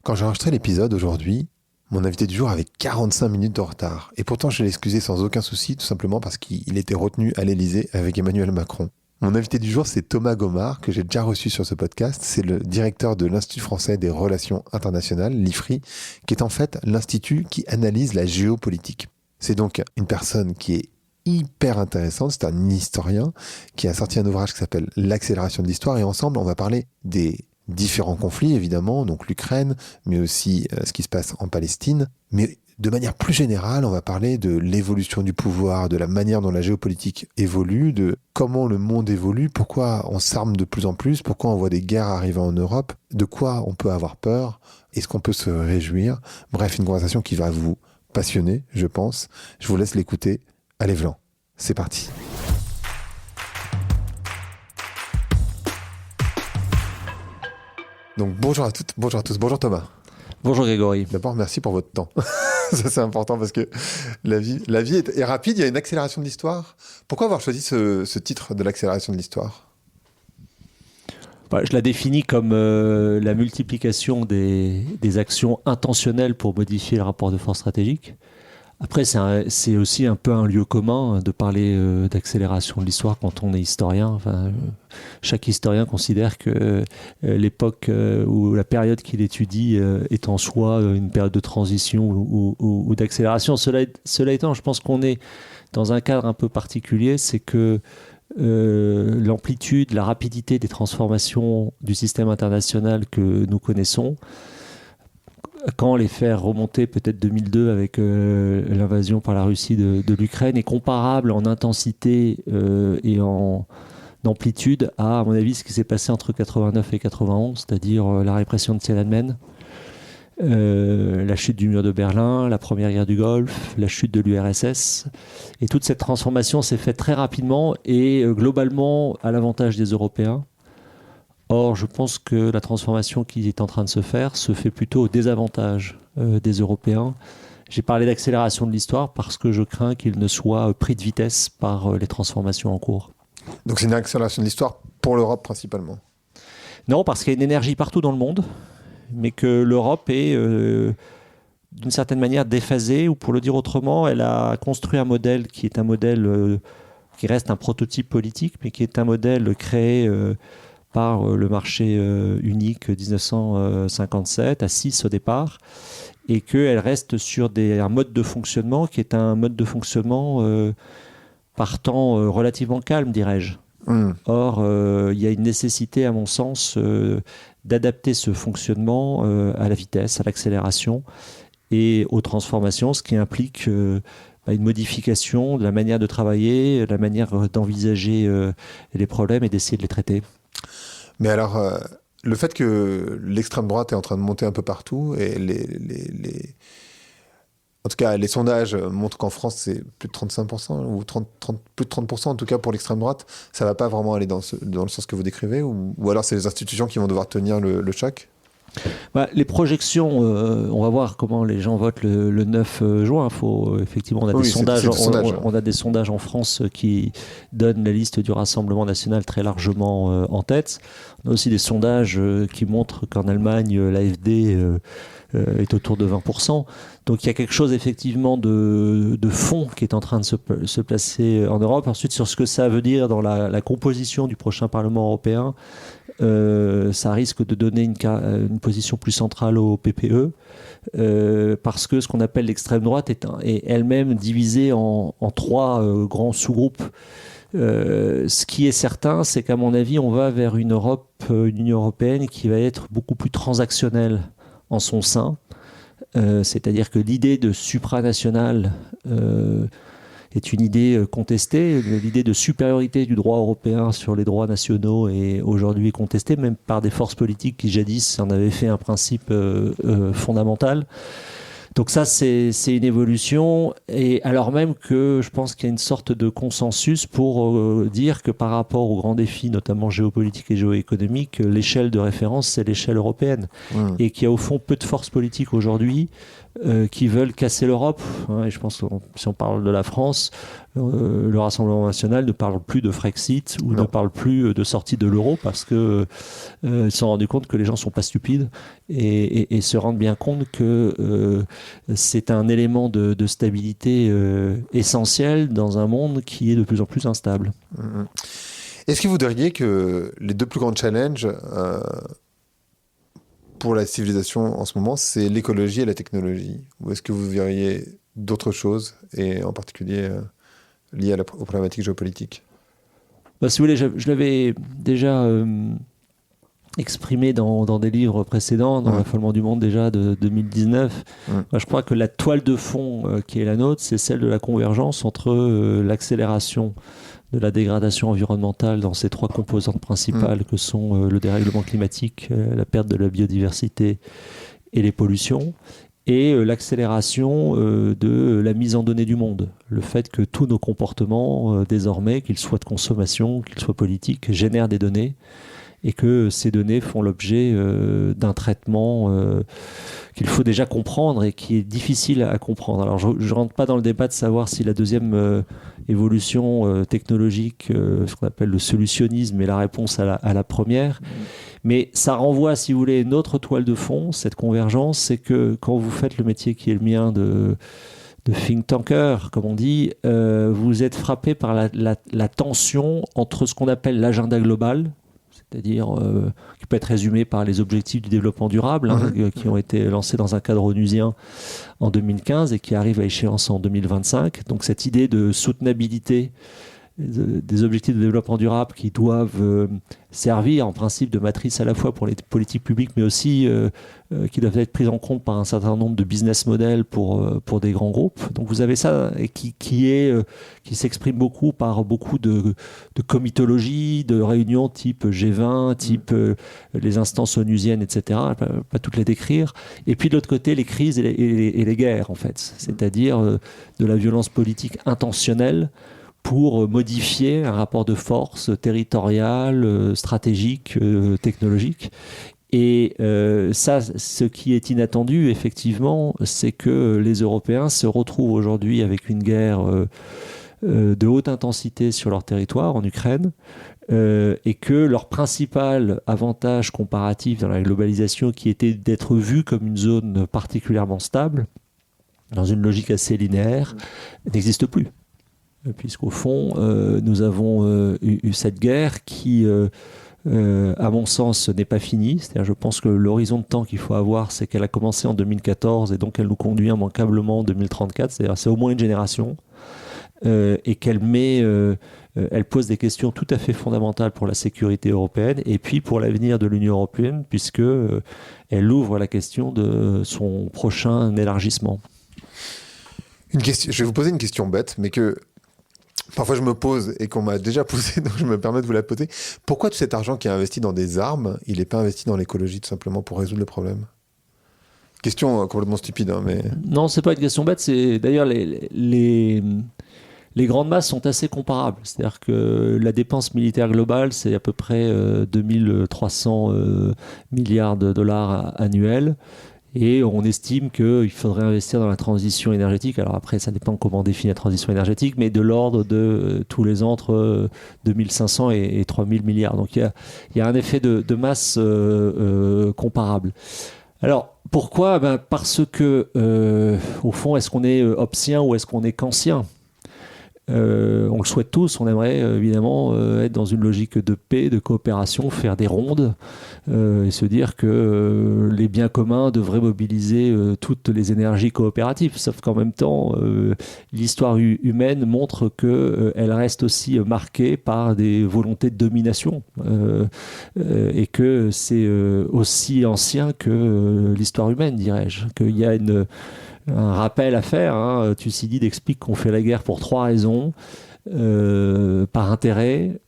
Quand j'ai enregistré l'épisode aujourd'hui, mon invité du jour avait 45 minutes de retard. Et pourtant, je l'ai excusé sans aucun souci, tout simplement parce qu'il était retenu à l'Élysée avec Emmanuel Macron. Mon invité du jour, c'est Thomas Gomard, que j'ai déjà reçu sur ce podcast. C'est le directeur de l'Institut français des relations internationales, l'IFRI, qui est en fait l'institut qui analyse la géopolitique. C'est donc une personne qui est hyper intéressante, c'est un historien qui a sorti un ouvrage qui s'appelle L'accélération de l'histoire, et ensemble, on va parler des différents conflits, évidemment, donc l'Ukraine, mais aussi ce qui se passe en Palestine. Mais de manière plus générale, on va parler de l'évolution du pouvoir, de la manière dont la géopolitique évolue, de comment le monde évolue, pourquoi on s'arme de plus en plus, pourquoi on voit des guerres arriver en Europe, de quoi on peut avoir peur, est-ce qu'on peut se réjouir. Bref, une conversation qui va vous passionner, je pense. Je vous laisse l'écouter. Allez, Vlan, c'est parti. Donc bonjour à toutes, bonjour à tous, bonjour Thomas. Bonjour Grégory. D'abord, merci pour votre temps. Ça, c'est important parce que la vie est rapide, il y a une accélération de l'histoire. Pourquoi avoir choisi ce titre de l'accélération de l'histoire ? Je la définis comme la multiplication des actions intentionnelles pour modifier le rapport de force stratégique. Après, c'est aussi un peu un lieu commun de parler d'accélération de l'histoire quand on est historien. Enfin, chaque historien considère que l'époque ou la période qu'il étudie est en soi une période de transition ou d'accélération. Cela étant, je pense qu'on est dans un cadre un peu particulier, c'est que l'amplitude, la rapidité des transformations du système international que nous connaissons, quand les faire remonter peut-être 2002 avec l'invasion par la Russie de l'Ukraine, est comparable en intensité et en amplitude à mon avis, ce qui s'est passé entre 89 et 91, c'est-à-dire la répression de Tiananmen, la chute du mur de Berlin, la première guerre du Golfe, la chute de l'URSS. Et toute cette transformation s'est faite très rapidement et globalement à l'avantage des Européens. Or, je pense que la transformation qui est en train de se faire se fait plutôt au désavantage des Européens. J'ai parlé d'accélération de l'histoire parce que je crains qu'il ne soit pris de vitesse par les transformations en cours. Donc c'est une accélération de l'histoire pour l'Europe principalement ? Non, parce qu'il y a une énergie partout dans le monde, mais que l'Europe est d'une certaine manière déphasée, ou pour le dire autrement, elle a construit un modèle qui est un modèle qui reste un prototype politique, mais qui est un modèle créé par le marché unique 1957, à 6 au départ, et qu'elle reste sur un mode de fonctionnement qui est un mode de fonctionnement par temps relativement calme, dirais-je. Or, il y a une nécessité, à mon sens, d'adapter ce fonctionnement à la vitesse, à l'accélération et aux transformations, ce qui implique une modification de la manière de travailler, la manière d'envisager les problèmes et d'essayer de les traiter. Mais alors, le fait que l'extrême droite est en train de monter un peu partout, et en tout cas, les sondages montrent qu'en France, c'est plus de 35%, ou plus de 30% en tout cas pour l'extrême droite, ça ne va pas vraiment aller dans le sens que vous décrivez, ou alors c'est les institutions qui vont devoir tenir le choc ? Les projections, on va voir comment les gens votent le 9 juin. Effectivement, on a des sondages. On a des sondages en France qui donnent la liste du Rassemblement national très largement en tête. On a aussi des sondages qui montrent qu'en Allemagne, l'AfD est autour de 20%. Donc il y a quelque chose effectivement de fond qui est en train de se placer en Europe. Ensuite, sur ce que ça veut dire dans la composition du prochain Parlement européen, ça risque de donner une position plus centrale au PPE, parce que ce qu'on appelle l'extrême droite est elle-même divisée en trois grands sous-groupes. Ce qui est certain, c'est qu'à mon avis, on va vers une Union européenne qui va être beaucoup plus transactionnelle en son sein. C'est-à-dire que l'idée de supranational est une idée contestée. L'idée de supériorité du droit européen sur les droits nationaux est aujourd'hui contestée, même par des forces politiques qui jadis en avaient fait un principe fondamental. Donc ça, c'est une évolution, et alors même que je pense qu'il y a une sorte de consensus pour dire que par rapport aux grands défis, notamment géopolitiques et géoéconomiques, l'échelle de référence, c'est l'échelle européenne. Et qu'il y a au fond peu de forces politiques aujourd'hui qui veulent casser l'Europe. Et je pense que si on parle de la France, le Rassemblement national ne parle plus de Frexit ou ne parle plus de sortie de l'euro parce que ils se sont rendus compte que les gens ne sont pas stupides et se rendent bien compte que c'est un élément de stabilité essentiel dans un monde qui est de plus en plus instable. Est-ce que vous diriez que les deux plus grands challenges pour la civilisation en ce moment, c'est l'écologie et la technologie? Ou est-ce que vous verriez d'autres choses, et en particulier liées aux problématiques géopolitiques? Si vous voulez, je l'avais déjà exprimé dans des livres précédents, dans l'affolement du monde déjà de 2019. Je crois que la toile de fond qui est la nôtre, c'est celle de la convergence entre l'accélération de la dégradation environnementale dans ces trois composantes principales que sont le dérèglement climatique, la perte de la biodiversité et les pollutions, et l'accélération de la mise en données du monde. Le fait que tous nos comportements, désormais, qu'ils soient de consommation, qu'ils soient politiques, génèrent des données, et que ces données font l'objet d'un traitement qu'il faut déjà comprendre et qui est difficile à comprendre. Alors je ne rentre pas dans le débat de savoir si la deuxième évolution technologique, ce qu'on appelle le solutionnisme, est la réponse à la première. Mais ça renvoie, si vous voulez, une autre toile de fond, cette convergence, c'est que quand vous faites le métier qui est le mien de think tanker, comme on dit, vous êtes frappé par la tension entre ce qu'on appelle l'agenda global, c'est-à-dire qui peut être résumé par les objectifs du développement durable, qui ont été lancés dans un cadre onusien en 2015 et qui arrivent à échéance en 2025. Donc cette idée de soutenabilité des objectifs de développement durable qui doivent servir en principe de matrice à la fois pour les politiques publiques, mais aussi qui doivent être prises en compte par un certain nombre de business models pour des grands groupes. Donc vous avez ça et qui s'exprime beaucoup par beaucoup de comitologie, de réunions type G20, type les instances onusiennes, etc. Pas toutes les décrire. Et puis de l'autre côté, les crises et les guerres, en fait. C'est-à-dire de la violence politique intentionnelle pour modifier un rapport de force territorial, stratégique, technologique. Et ça, ce qui est inattendu, effectivement, c'est que les Européens se retrouvent aujourd'hui avec une guerre de haute intensité sur leur territoire, en Ukraine, et que leur principal avantage comparatif dans la globalisation, qui était d'être vu comme une zone particulièrement stable, dans une logique assez linéaire, n'existe plus. Puisqu'au fond, nous avons eu cette guerre qui, à mon sens, n'est pas finie. C'est-à-dire, je pense que l'horizon de temps qu'il faut avoir, c'est qu'elle a commencé en 2014 et donc elle nous conduit immanquablement en 2034. C'est-à-dire, c'est au moins une génération. Et qu'elle elle pose des questions tout à fait fondamentales pour la sécurité européenne et puis pour l'avenir de l'Union européenne, puisque elle ouvre la question de son prochain élargissement. Je vais vous poser une question bête, mais que parfois je me pose et qu'on m'a déjà posé, donc je me permets de vous la poser. Pourquoi tout cet argent qui est investi dans des armes, il n'est pas investi dans l'écologie tout simplement pour résoudre le problème? Question complètement stupide, mais... Non, c'est pas une question bête. C'est d'ailleurs les grandes masses sont assez comparables. C'est-à-dire que la dépense militaire globale, c'est à peu près 2300 milliards de dollars annuels. Et on estime qu'il faudrait investir dans la transition énergétique. Alors après, ça dépend comment on définit la transition énergétique, mais de l'ordre de tous les ans entre 2500 et 3000 milliards. Donc il y a un effet de masse comparable. Alors pourquoi ? Parce que, au fond, est-ce qu'on est hobbesien ou est-ce qu'on est kantien ? On le souhaite tous, on aimerait évidemment être dans une logique de paix, de coopération, faire des rondes et se dire que les biens communs devraient mobiliser toutes les énergies coopératives, sauf qu'en même temps l'histoire humaine montre qu'elle reste aussi marquée par des volontés de domination et que c'est aussi ancien que l'histoire humaine, dirais-je, qu'il y a un rappel à faire. Thucydide explique qu'on fait la guerre pour 3 raisons. Par intérêt,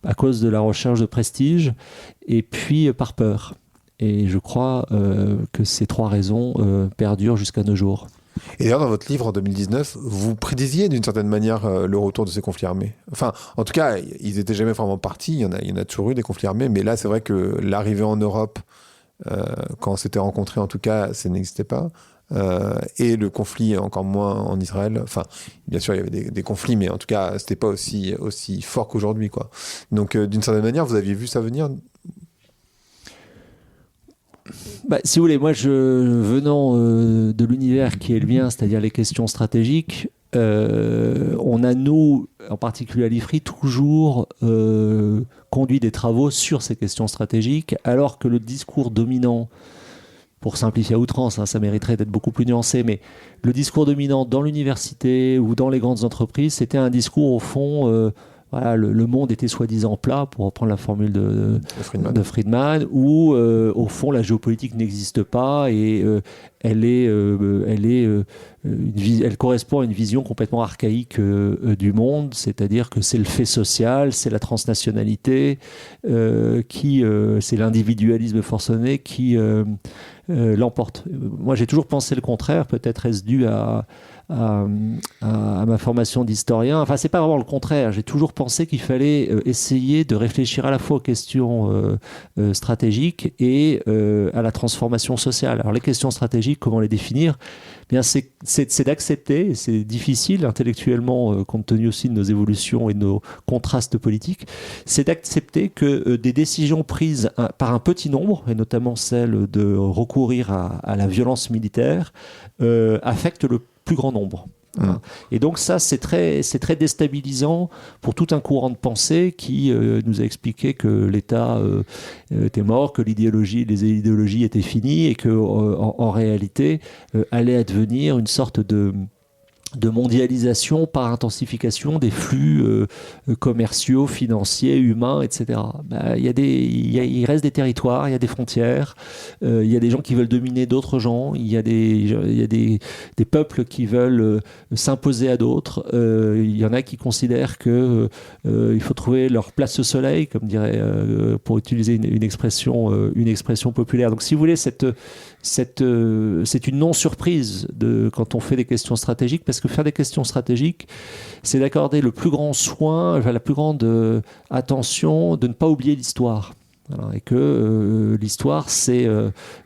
à cause de la recherche de prestige, et puis par peur. Et je crois que ces 3 raisons perdurent jusqu'à nos jours. Et d'ailleurs, dans votre livre en 2019, vous prédisiez d'une certaine manière le retour de ces conflits armés. Enfin, en tout cas, ils n'étaient jamais vraiment partis. Il y en a toujours eu des conflits armés, mais là, c'est vrai que l'arrivée en Europe Quand on s'était rencontrés, en tout cas, ça n'existait pas. Et le conflit encore moins en Israël. Enfin, bien sûr, il y avait des conflits, mais en tout cas, c'était pas aussi fort qu'aujourd'hui, quoi. Donc, d'une certaine manière, vous aviez vu ça venir? Si vous voulez, moi, venant de l'univers qui est le mien, c'est-à-dire les questions stratégiques, on a, nous, en particulier à l'IFRI, toujours conduit des travaux sur ces questions stratégiques, alors que le discours dominant, pour simplifier à outrance, hein, ça mériterait d'être beaucoup plus nuancé, mais le discours dominant dans l'université ou dans les grandes entreprises, c'était un discours, au fond, voilà, le monde était soi-disant plat, pour reprendre la formule de Friedman, où, au fond, la géopolitique n'existe pas et elle correspond à une vision complètement archaïque du monde, c'est-à-dire que c'est le fait social, c'est la transnationalité, c'est l'individualisme forcené qui l'emporte. Moi, j'ai toujours pensé le contraire, peut-être est-ce dû à ma formation d'historien. Enfin, c'est pas vraiment le contraire. J'ai toujours pensé qu'il fallait essayer de réfléchir à la fois aux questions stratégiques et à la transformation sociale. Alors, les questions stratégiques, comment les définir ? Bien, c'est d'accepter, c'est difficile intellectuellement, compte tenu aussi de nos évolutions et de nos contrastes politiques, c'est d'accepter que des décisions prises par un petit nombre, et notamment celle de recourir à la violence militaire, affectent le plus grand nombre. Et donc ça, c'est très déstabilisant pour tout un courant de pensée qui nous a expliqué que l'État était mort, que les idéologies étaient finies et que en réalité allait advenir une sorte de mondialisation par intensification des flux commerciaux, financiers, humains, etc. Il reste des territoires, il y a des frontières, il y a des gens qui veulent dominer d'autres gens, il y a des peuples qui veulent s'imposer à d'autres, il y en a qui considèrent que il faut trouver leur place au soleil, comme dirait, pour utiliser une expression populaire. Donc si vous voulez, c'est une non-surprise quand on fait des questions stratégiques, parce que faire des questions stratégiques, c'est d'accorder le plus grand soin, la plus grande attention de ne pas oublier l'histoire. Alors, et que l'histoire,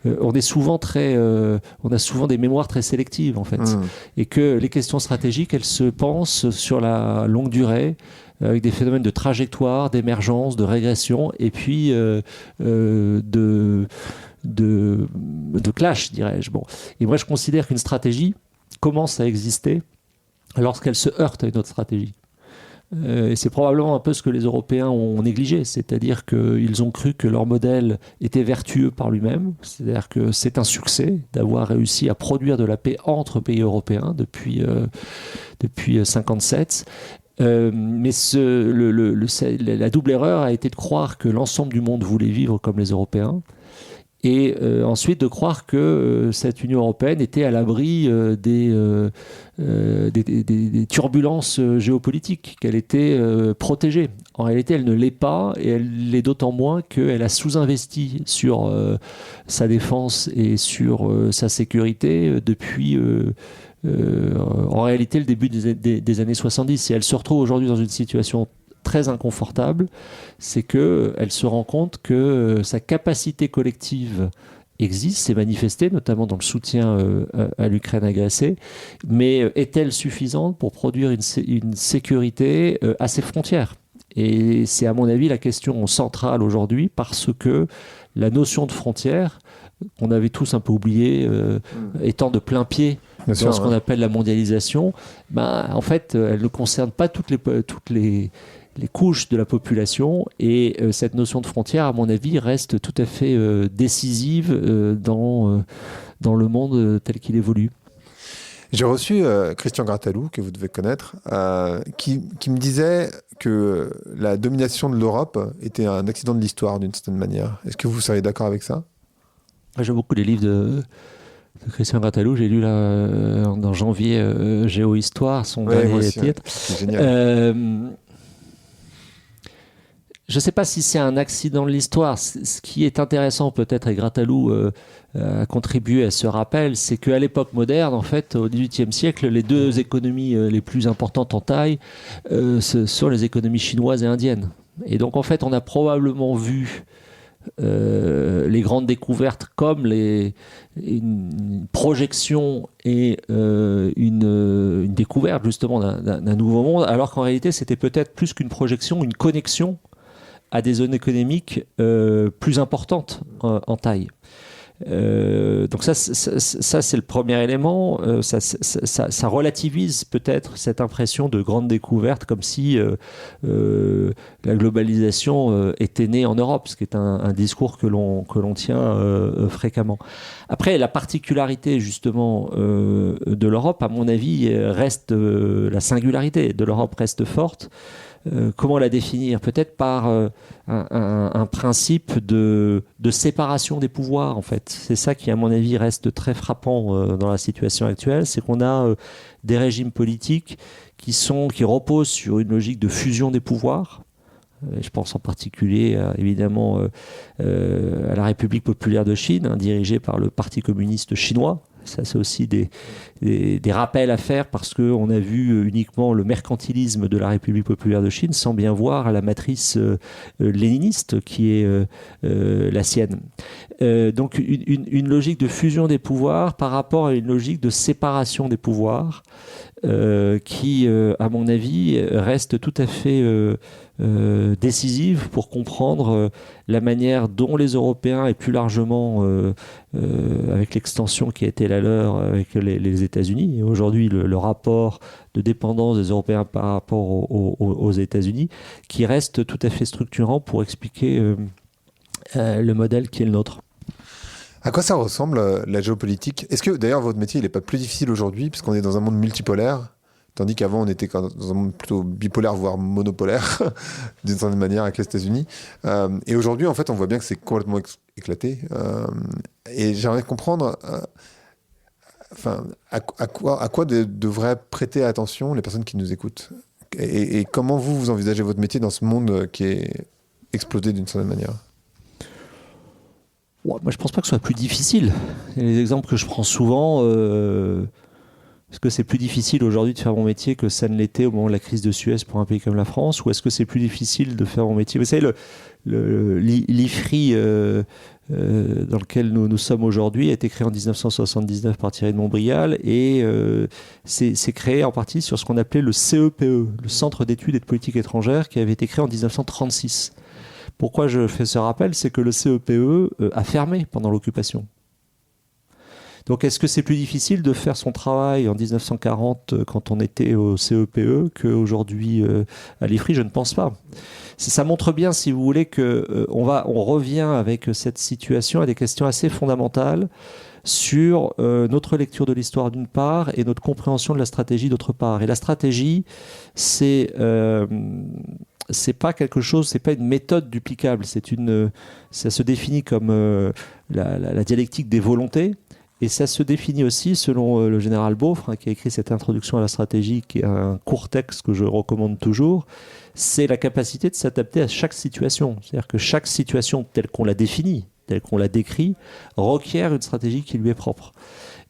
on a souvent des mémoires très sélectives en fait, et que les questions stratégiques, elles se pensent sur la longue durée, avec des phénomènes de trajectoire, d'émergence, de régression, et puis de clash, dirais-je. Bon. Et moi, je considère qu'une stratégie commence à exister lorsqu'elle se heurte à une autre stratégie. Et c'est probablement un peu ce que les Européens ont négligé, c'est-à-dire qu'ils ont cru que leur modèle était vertueux par lui-même, c'est-à-dire que c'est un succès d'avoir réussi à produire de la paix entre pays européens depuis 1957. Mais la double erreur a été de croire que l'ensemble du monde voulait vivre comme les Européens, et ensuite de croire que cette Union européenne était à l'abri des turbulences géopolitiques, qu'elle était protégée. En réalité, elle ne l'est pas, et elle l'est d'autant moins qu'elle a sous-investi sur sa défense et sur sa sécurité depuis en réalité le début des années 70. Et elle se retrouve aujourd'hui dans une situation très inconfortable, c'est qu'elle se rend compte que sa capacité collective existe, s'est manifestée, notamment dans le soutien à l'Ukraine agressée, mais est-elle suffisante pour produire une sécurité à ses frontières ? Et c'est à mon avis la question centrale aujourd'hui, parce que la notion de frontière, qu'on avait tous un peu oubliée, étant de plein pied dans ce qu'on appelle la mondialisation, en fait, elle ne concerne pas toutes les couches de la population, et cette notion de frontière, à mon avis, reste tout à fait décisive dans le monde tel qu'il évolue. J'ai reçu Christian Grattalou, que vous devez connaître, qui me disait que la domination de l'Europe était un accident de l'histoire d'une certaine manière. Est-ce que vous seriez d'accord avec ça ? J'aime beaucoup les livres de Christian Grattalou. J'ai lu là, dans janvier Géohistoire, son dernier titre. C'est génial. Je ne sais pas si c'est un accident de l'histoire. Ce qui est intéressant peut-être, et Grattalou a contribué à ce rappel, c'est qu'à l'époque moderne, en fait, au XVIIIe siècle, les deux économies les plus importantes en taille ce sont les économies chinoises et indiennes. Et donc, en fait, on a probablement vu les grandes découvertes comme une projection et une découverte justement d'un nouveau monde, alors qu'en réalité c'était peut-être plus qu'une projection, une connexion à des zones économiques plus importantes en taille. Donc ça c'est le premier élément. Ça relativise peut-être cette impression de grande découverte, comme si la globalisation était née en Europe, ce qui est un discours que l'on tient fréquemment. Après, la particularité justement de l'Europe, à mon avis, reste la singularité de l'Europe reste forte. Comment la définir? Peut-être par un principe de séparation des pouvoirs, en fait. C'est ça qui, à mon avis, reste très frappant dans la situation actuelle. C'est qu'on a des régimes politiques qui reposent sur une logique de fusion des pouvoirs. Je pense en particulier, évidemment, à la République populaire de Chine, dirigée par le Parti communiste chinois. Ça, c'est aussi des rappels à faire, parce qu'on a vu uniquement le mercantilisme de la République populaire de Chine sans bien voir la matrice léniniste qui est la sienne. Donc une logique de fusion des pouvoirs par rapport à une logique de séparation des pouvoirs qui, à mon avis, reste tout à fait décisive pour comprendre la manière dont les Européens, et plus largement avec l'extension qui a été la leur avec les États-Unis, et aujourd'hui le rapport de dépendance des Européens par rapport aux États-Unis, qui reste tout à fait structurant pour expliquer le modèle qui est le nôtre. À quoi ça ressemble la géopolitique? Est-ce que d'ailleurs votre métier n'est pas plus difficile aujourd'hui, puisqu'on est dans un monde multipolaire, tandis qu'avant on était dans un monde plutôt bipolaire, voire monopolaire, d'une certaine manière, avec les États-Unis. Et aujourd'hui, en fait, on voit bien que c'est complètement éclaté. Et j'aimerais comprendre à quoi devraient prêter attention les personnes qui nous écoutent. Et comment vous envisagez votre métier dans ce monde qui est explosé d'une certaine manière? Ouais, moi, je pense pas que ce soit plus difficile. Les exemples que je prends souvent, est-ce que c'est plus difficile aujourd'hui de faire mon métier que ça ne l'était au moment de la crise de Suez pour un pays comme la France, ou est-ce que c'est plus difficile de faire mon métier? Vous savez, l'IFRI dans lequel nous sommes aujourd'hui a été créé en 1979 par Thierry de Montbrial, et c'est créé en partie sur ce qu'on appelait le CEPE, le Centre d'études et de politique étrangère, qui avait été créé en 1936. Pourquoi je fais ce rappel? C'est que le CEPE a fermé pendant l'occupation. Donc est-ce que c'est plus difficile de faire son travail en 1940 quand on était au CEPE qu'aujourd'hui à l'IFRI? Je ne pense pas. Ça montre bien, si vous voulez, on revient avec cette situation à des questions assez fondamentales sur notre lecture de l'histoire d'une part et notre compréhension de la stratégie d'autre part. Et la stratégie, c'est pas quelque chose, c'est pas une méthode duplicable. Ça se définit comme la dialectique des volontés. Et ça se définit aussi, selon le général Beaufre, qui a écrit cette introduction à la stratégie, qui est un court texte que je recommande toujours, c'est la capacité de s'adapter à chaque situation. C'est-à-dire que chaque situation telle qu'on la définit, telle qu'on la décrit, requiert une stratégie qui lui est propre.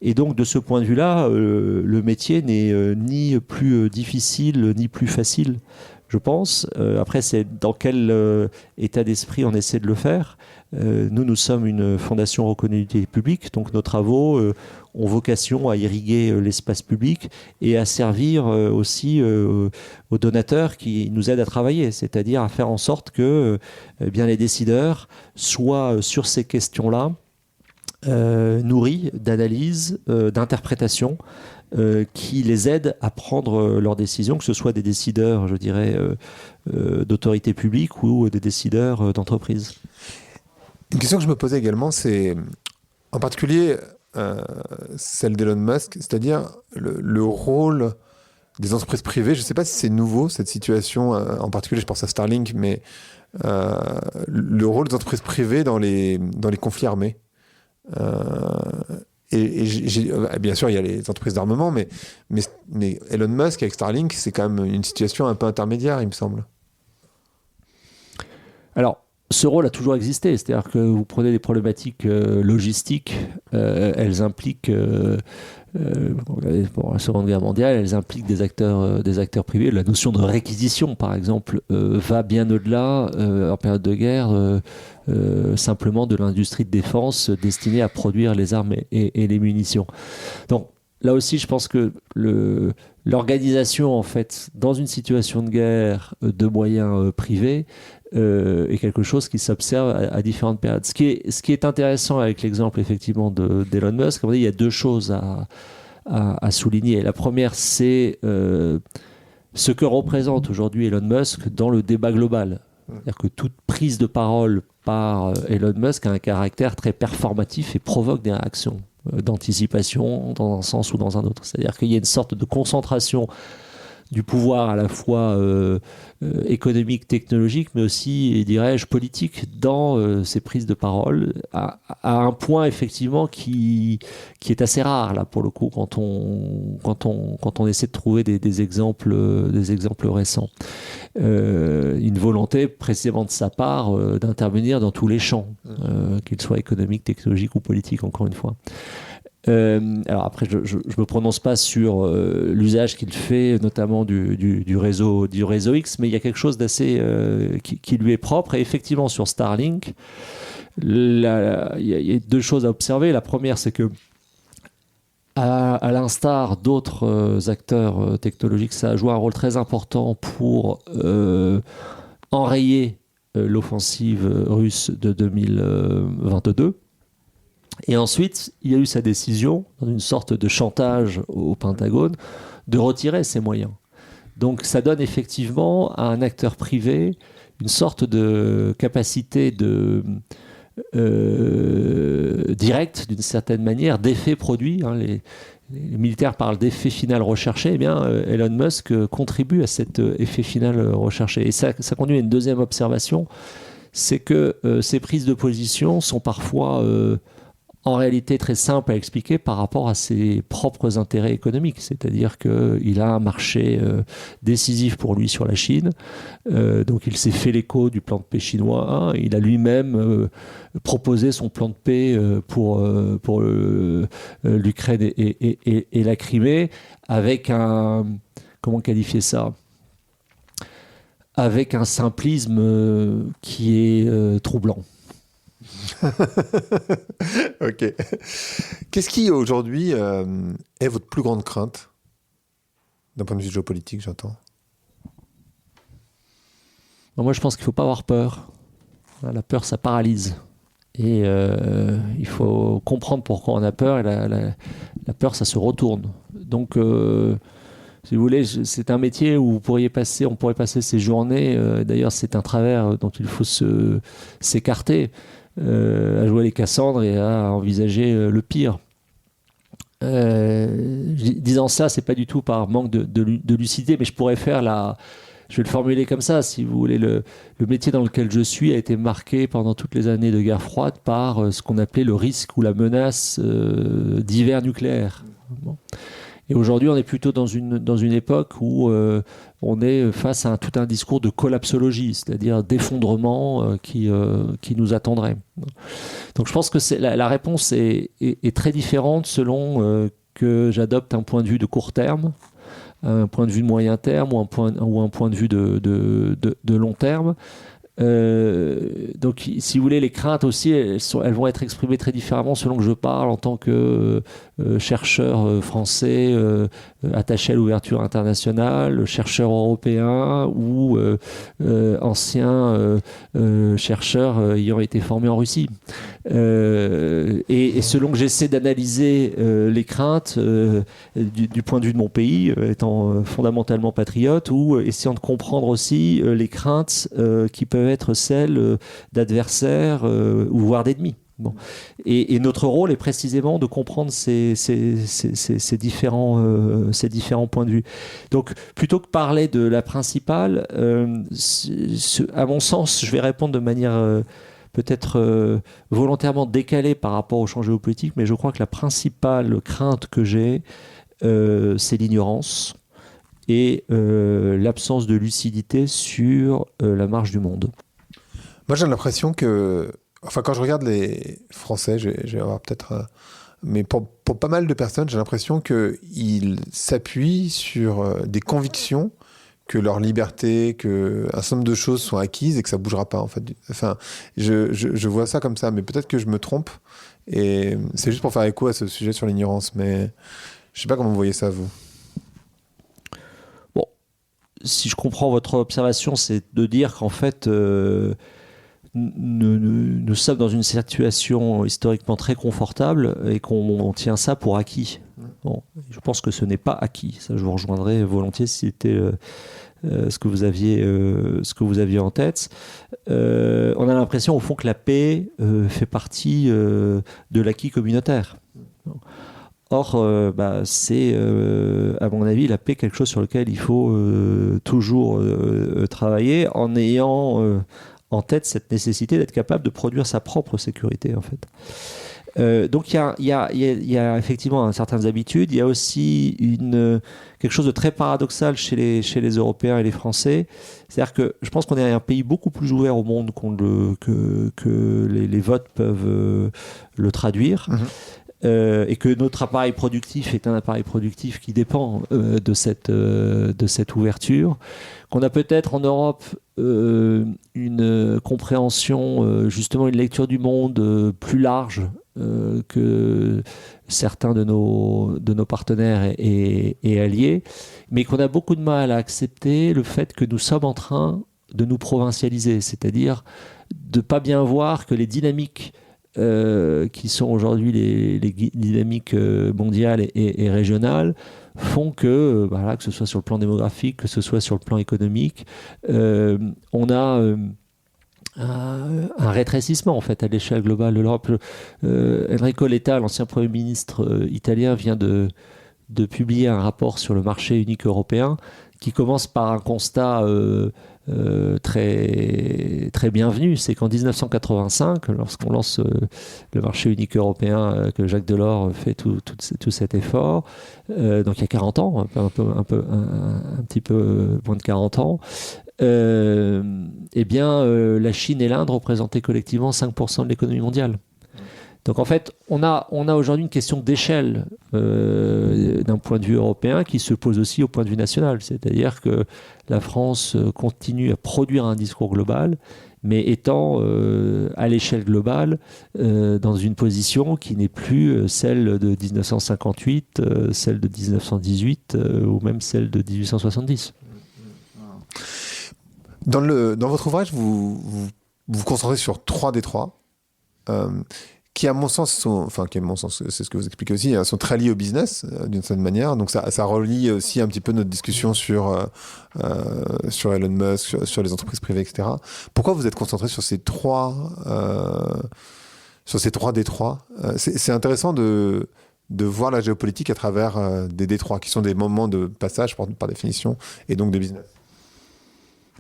Et donc, de ce point de vue-là, le métier n'est ni plus difficile, ni plus facile, je pense. Après, c'est dans quel état d'esprit on essaie de le faire. Nous sommes une fondation reconnue d'utilité publique, donc nos travaux ont vocation à irriguer l'espace public et à servir aussi aux donateurs qui nous aident à travailler, c'est-à-dire à faire en sorte que bien les décideurs soient sur ces questions-là nourris d'analyse, d'interprétation, qui les aident à prendre leurs décisions, que ce soit des décideurs, je dirais, d'autorité publique ou des décideurs d'entreprise. Une question que je me posais également, c'est en particulier celle d'Elon Musk, c'est-à-dire le rôle des entreprises privées. Je ne sais pas si c'est nouveau, cette situation, en particulier je pense à Starlink, mais le rôle des entreprises privées dans les conflits armés. Bien sûr, il y a les entreprises d'armement, mais Elon Musk avec Starlink, c'est quand même une situation un peu intermédiaire, il me semble. Alors, ce rôle a toujours existé, c'est-à-dire que vous prenez des problématiques logistiques, elles impliquent, pour la Seconde Guerre mondiale, elles impliquent des acteurs privés. La notion de réquisition, par exemple, va bien au-delà, en période de guerre, simplement de l'industrie de défense destinée à produire les armes et les munitions. Donc, là aussi, je pense que l'organisation, en fait, dans une situation de guerre de moyens privés, est quelque chose qui s'observe à différentes périodes. Ce qui est intéressant avec l'exemple, effectivement, d'Elon Musk, il y a deux choses à souligner. La première, c'est ce que représente aujourd'hui Elon Musk dans le débat global. C'est-à-dire que toute prise de parole par Elon Musk a un caractère très performatif et provoque des réactions d'anticipation dans un sens ou dans un autre. C'est-à-dire qu'il y a une sorte de concentration du pouvoir à la fois économique, technologique, mais aussi, dirais-je, politique dans ces prises de parole, à un point effectivement qui est assez rare là pour le coup quand on essaie de trouver des exemples récents. Une volonté précisément de sa part d'intervenir dans tous les champs, qu'ils soient économiques, technologiques ou politiques, encore une fois. Alors après, je me prononce pas sur l'usage qu'il fait, notamment du réseau X, mais il y a quelque chose d'assez qui lui est propre. Et effectivement, sur Starlink, il y a deux choses à observer. La première, c'est que à l'instar d'autres acteurs technologiques, ça a joué un rôle très important pour enrayer l'offensive russe de 2022. Et ensuite, il y a eu sa décision, dans une sorte de chantage au Pentagone, de retirer ces moyens. Donc ça donne effectivement à un acteur privé une sorte de capacité directe, d'une certaine manière, d'effet produit. Les militaires parlent d'effet final recherché. Eh bien, Elon Musk contribue à cet effet final recherché. Et ça conduit à une deuxième observation, c'est que ces prises de position sont parfois en réalité très simple à expliquer par rapport à ses propres intérêts économiques. C'est-à-dire qu'il a un marché décisif pour lui sur la Chine. Donc il s'est fait l'écho du plan de paix chinois. Il a lui-même proposé son plan de paix pour l'Ukraine et la Crimée avec un... Comment qualifier ça ? Avec un simplisme qui est troublant. Ok. Qu'est-ce qui aujourd'hui est votre plus grande crainte d'un point de vue géopolitique, j'entends? Moi, je pense qu'il ne faut pas avoir peur. La peur, ça paralyse. Et il faut comprendre pourquoi on a peur. Et la peur, ça se retourne. Donc, si vous voulez, c'est un métier où on pourrait passer ses journées. D'ailleurs, c'est un travers dont il faut s'écarter. À jouer les Cassandres et à envisager le pire. Disant ça, c'est pas du tout par manque de lucidité, mais je pourrais je vais le formuler comme ça, si vous voulez. Le métier dans lequel je suis a été marqué pendant toutes les années de guerre froide par ce qu'on appelait le risque ou la menace d'hiver nucléaire. Bon. Et aujourd'hui, on est plutôt dans une époque où on est face à tout un discours de collapsologie, c'est-à-dire d'effondrement qui nous attendrait. Donc je pense que la réponse est très différente selon que j'adopte un point de vue de court terme, un point de vue de moyen terme ou un point de vue de long terme. Donc, si vous voulez, les craintes aussi, elles vont être exprimées très différemment selon que je parle en tant que chercheur français attaché à l'ouverture internationale, chercheur européen ou ancien chercheur ayant été formé en Russie. Et selon que j'essaie d'analyser les craintes du point de vue de mon pays, étant fondamentalement patriote, ou essayant de comprendre aussi les craintes qui peuvent être celles d'adversaires ou voire d'ennemis. Bon. Et notre rôle est précisément de comprendre ces différents points de vue. Donc, plutôt que parler de la principale, à mon sens, je vais répondre de manière peut-être volontairement décalée par rapport au champ géopolitique, mais je crois que la principale crainte que j'ai, c'est l'ignorance et l'absence de lucidité sur la marche du monde. Moi, j'ai l'impression que, enfin, quand je regarde les Français, je vais avoir peut-être, mais pour pas mal de personnes, j'ai l'impression qu'ils s'appuient sur des convictions que leur liberté, que un certain nombre de choses sont acquises et que ça bougera pas, en fait. Enfin, je vois ça comme ça, mais peut-être que je me trompe. Et c'est juste pour faire écho à ce sujet sur l'ignorance, mais je sais pas comment vous voyez ça, vous. Bon, si je comprends votre observation, c'est de dire qu'en fait, nous sommes dans une situation historiquement très confortable et qu'on tient ça pour acquis. Bon, je pense que ce n'est pas acquis. Ça, je vous rejoindrai volontiers si c'était ce que vous aviez en tête. On a l'impression au fond que la paix fait partie de l'acquis communautaire. Or, c'est, à mon avis, la paix quelque chose sur lequel il faut toujours travailler en ayant en tête cette nécessité d'être capable de produire sa propre sécurité, en fait. Donc il y a effectivement certaines habitudes. Il y a aussi quelque chose de très paradoxal chez les Européens et les Français. C'est-à-dire que je pense qu'on est un pays beaucoup plus ouvert au monde que les votes peuvent le traduire. Et que notre appareil productif est un appareil productif qui dépend de cette ouverture, qu'on a peut-être en Europe une compréhension, justement une lecture du monde plus large que certains de nos partenaires et alliés, mais qu'on a beaucoup de mal à accepter le fait que nous sommes en train de nous provincialiser, c'est-à-dire de ne pas bien voir que les dynamiques qui sont aujourd'hui les dynamiques mondiales et régionales font que, que ce soit sur le plan démographique, que ce soit sur le plan économique, on a un rétrécissement en fait à l'échelle globale de l'Europe. Enrico Letta, l'ancien Premier ministre italien, vient de publier un rapport sur le marché unique européen qui commence par un constat très, très bienvenu. C'est qu'en 1985, lorsqu'on lance le marché unique européen, que Jacques Delors fait tout cet effort, donc il y a 40 ans, un petit peu moins de 40 ans, la Chine et l'Inde représentaient collectivement 5% de l'économie mondiale. Donc en fait, on a aujourd'hui une question d'échelle d'un point de vue européen qui se pose aussi au point de vue national. C'est-à-dire que la France continue à produire un discours global, mais étant à l'échelle globale dans une position qui n'est plus celle de 1958, celle de 1918 ou même celle de 1870. Dans votre ouvrage, vous concentrez sur 3 détroits. Qui à mon sens c'est ce que vous expliquez aussi, sont très liés au business d'une certaine manière. Donc ça relie aussi un petit peu notre discussion sur Elon Musk, sur les entreprises privées, etc. Pourquoi vous êtes concentré sur ces trois détroits? C'est intéressant de voir la géopolitique à travers des détroits qui sont des moments de passage par définition et donc de business.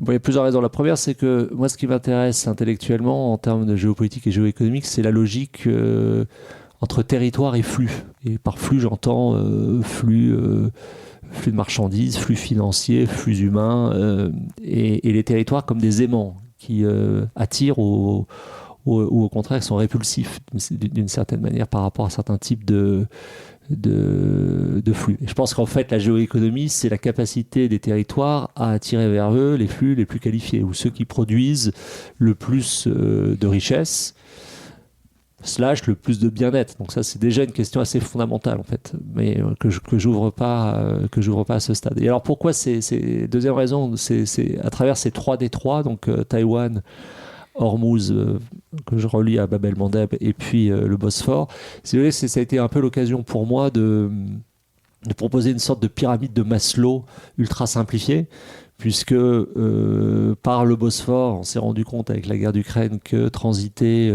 Bon, il y a plusieurs raisons. La première, c'est que moi, ce qui m'intéresse intellectuellement en termes de géopolitique et géoéconomique, c'est la logique entre territoire et flux. Et par flux, j'entends flux de marchandises, flux financiers, flux humains, et les territoires comme des aimants qui attirent ou au contraire sont répulsifs d'une certaine manière par rapport à certains types de flux. Et je pense qu'en fait, la géoéconomie, c'est la capacité des territoires à attirer vers eux les flux les plus qualifiés, ou ceux qui produisent le plus de richesse, / le plus de bien-être. Donc ça, c'est déjà une question assez fondamentale, en fait, mais que j'ouvre pas à ce stade. Et alors, pourquoi deuxième raison, c'est à travers ces 3 détroits, donc Taïwan, Hormuz, que je relie à Bab el-Mandeb, et puis le Bosphore. Ça a été un peu l'occasion pour moi de proposer une sorte de pyramide de Maslow ultra simplifiée, puisque par le Bosphore, on s'est rendu compte avec la guerre d'Ukraine que transitaient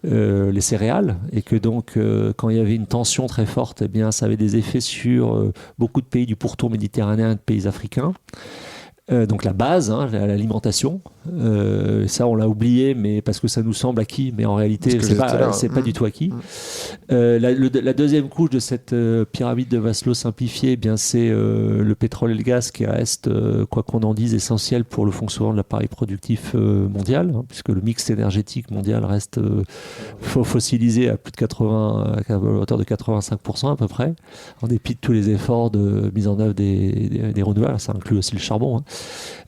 les céréales, et que donc quand il y avait une tension très forte, eh bien, ça avait des effets sur beaucoup de pays du pourtour méditerranéen et de pays africains. Donc la base, l'alimentation, ça on l'a oublié, mais parce que ça nous semble acquis, mais en réalité c'est pas du tout acquis. La deuxième couche de cette pyramide de Maslow simplifiée, eh bien c'est le pétrole et le gaz qui reste, quoi qu'on en dise, essentiel pour le fonctionnement de l'appareil productif mondial, puisque le mix énergétique mondial reste fossilisé à plus de 80, à hauteur de 85% à peu près, en dépit de tous les efforts de mise en œuvre des renouvelables. Ça inclut aussi le charbon.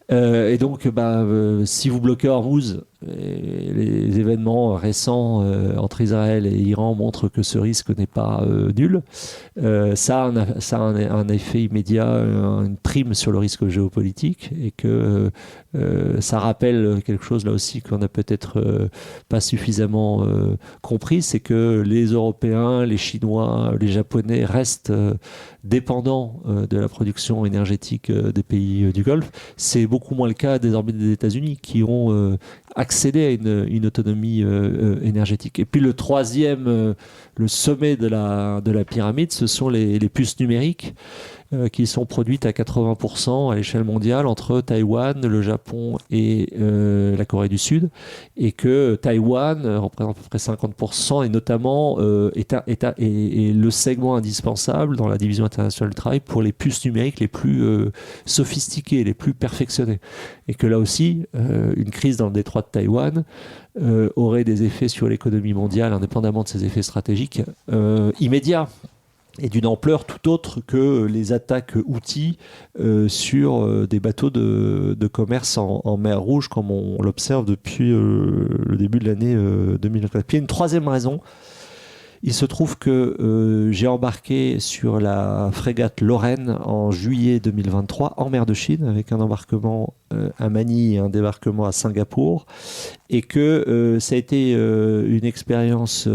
Et donc, si vous bloquez Hormuz, les événements récents entre Israël et Iran montrent que ce risque n'est pas nul. Ça a un effet immédiat, une prime sur le risque géopolitique, et que ça rappelle quelque chose là aussi qu'on n'a peut-être pas suffisamment compris, c'est que les Européens, les Chinois, les Japonais restent dépendants de la production énergétique des pays du Golfe. C'est beaucoup moins le cas désormais des États-Unis, qui ont accéder à une autonomie énergétique. Et puis le troisième, le sommet de la pyramide, ce sont les puces numériques qui sont produites à 80% à l'échelle mondiale entre Taïwan, le Japon et la Corée du Sud, et que Taïwan représente à peu près 50% et notamment est le segment indispensable dans la division internationale du travail pour les puces numériques les plus sophistiquées, les plus perfectionnées. Et que là aussi, une crise dans le détroit de Taïwan aurait des effets sur l'économie mondiale, indépendamment de ses effets stratégiques, immédiats, et d'une ampleur tout autre que les attaques outils sur des bateaux de commerce en mer Rouge, comme on l'observe depuis le début de l'année 2024. Puis il y a une troisième raison. Il se trouve que j'ai embarqué sur la frégate Lorraine en juillet 2023 en mer de Chine, avec un embarquement à Manille et un débarquement à Singapour, et que ça a été une expérience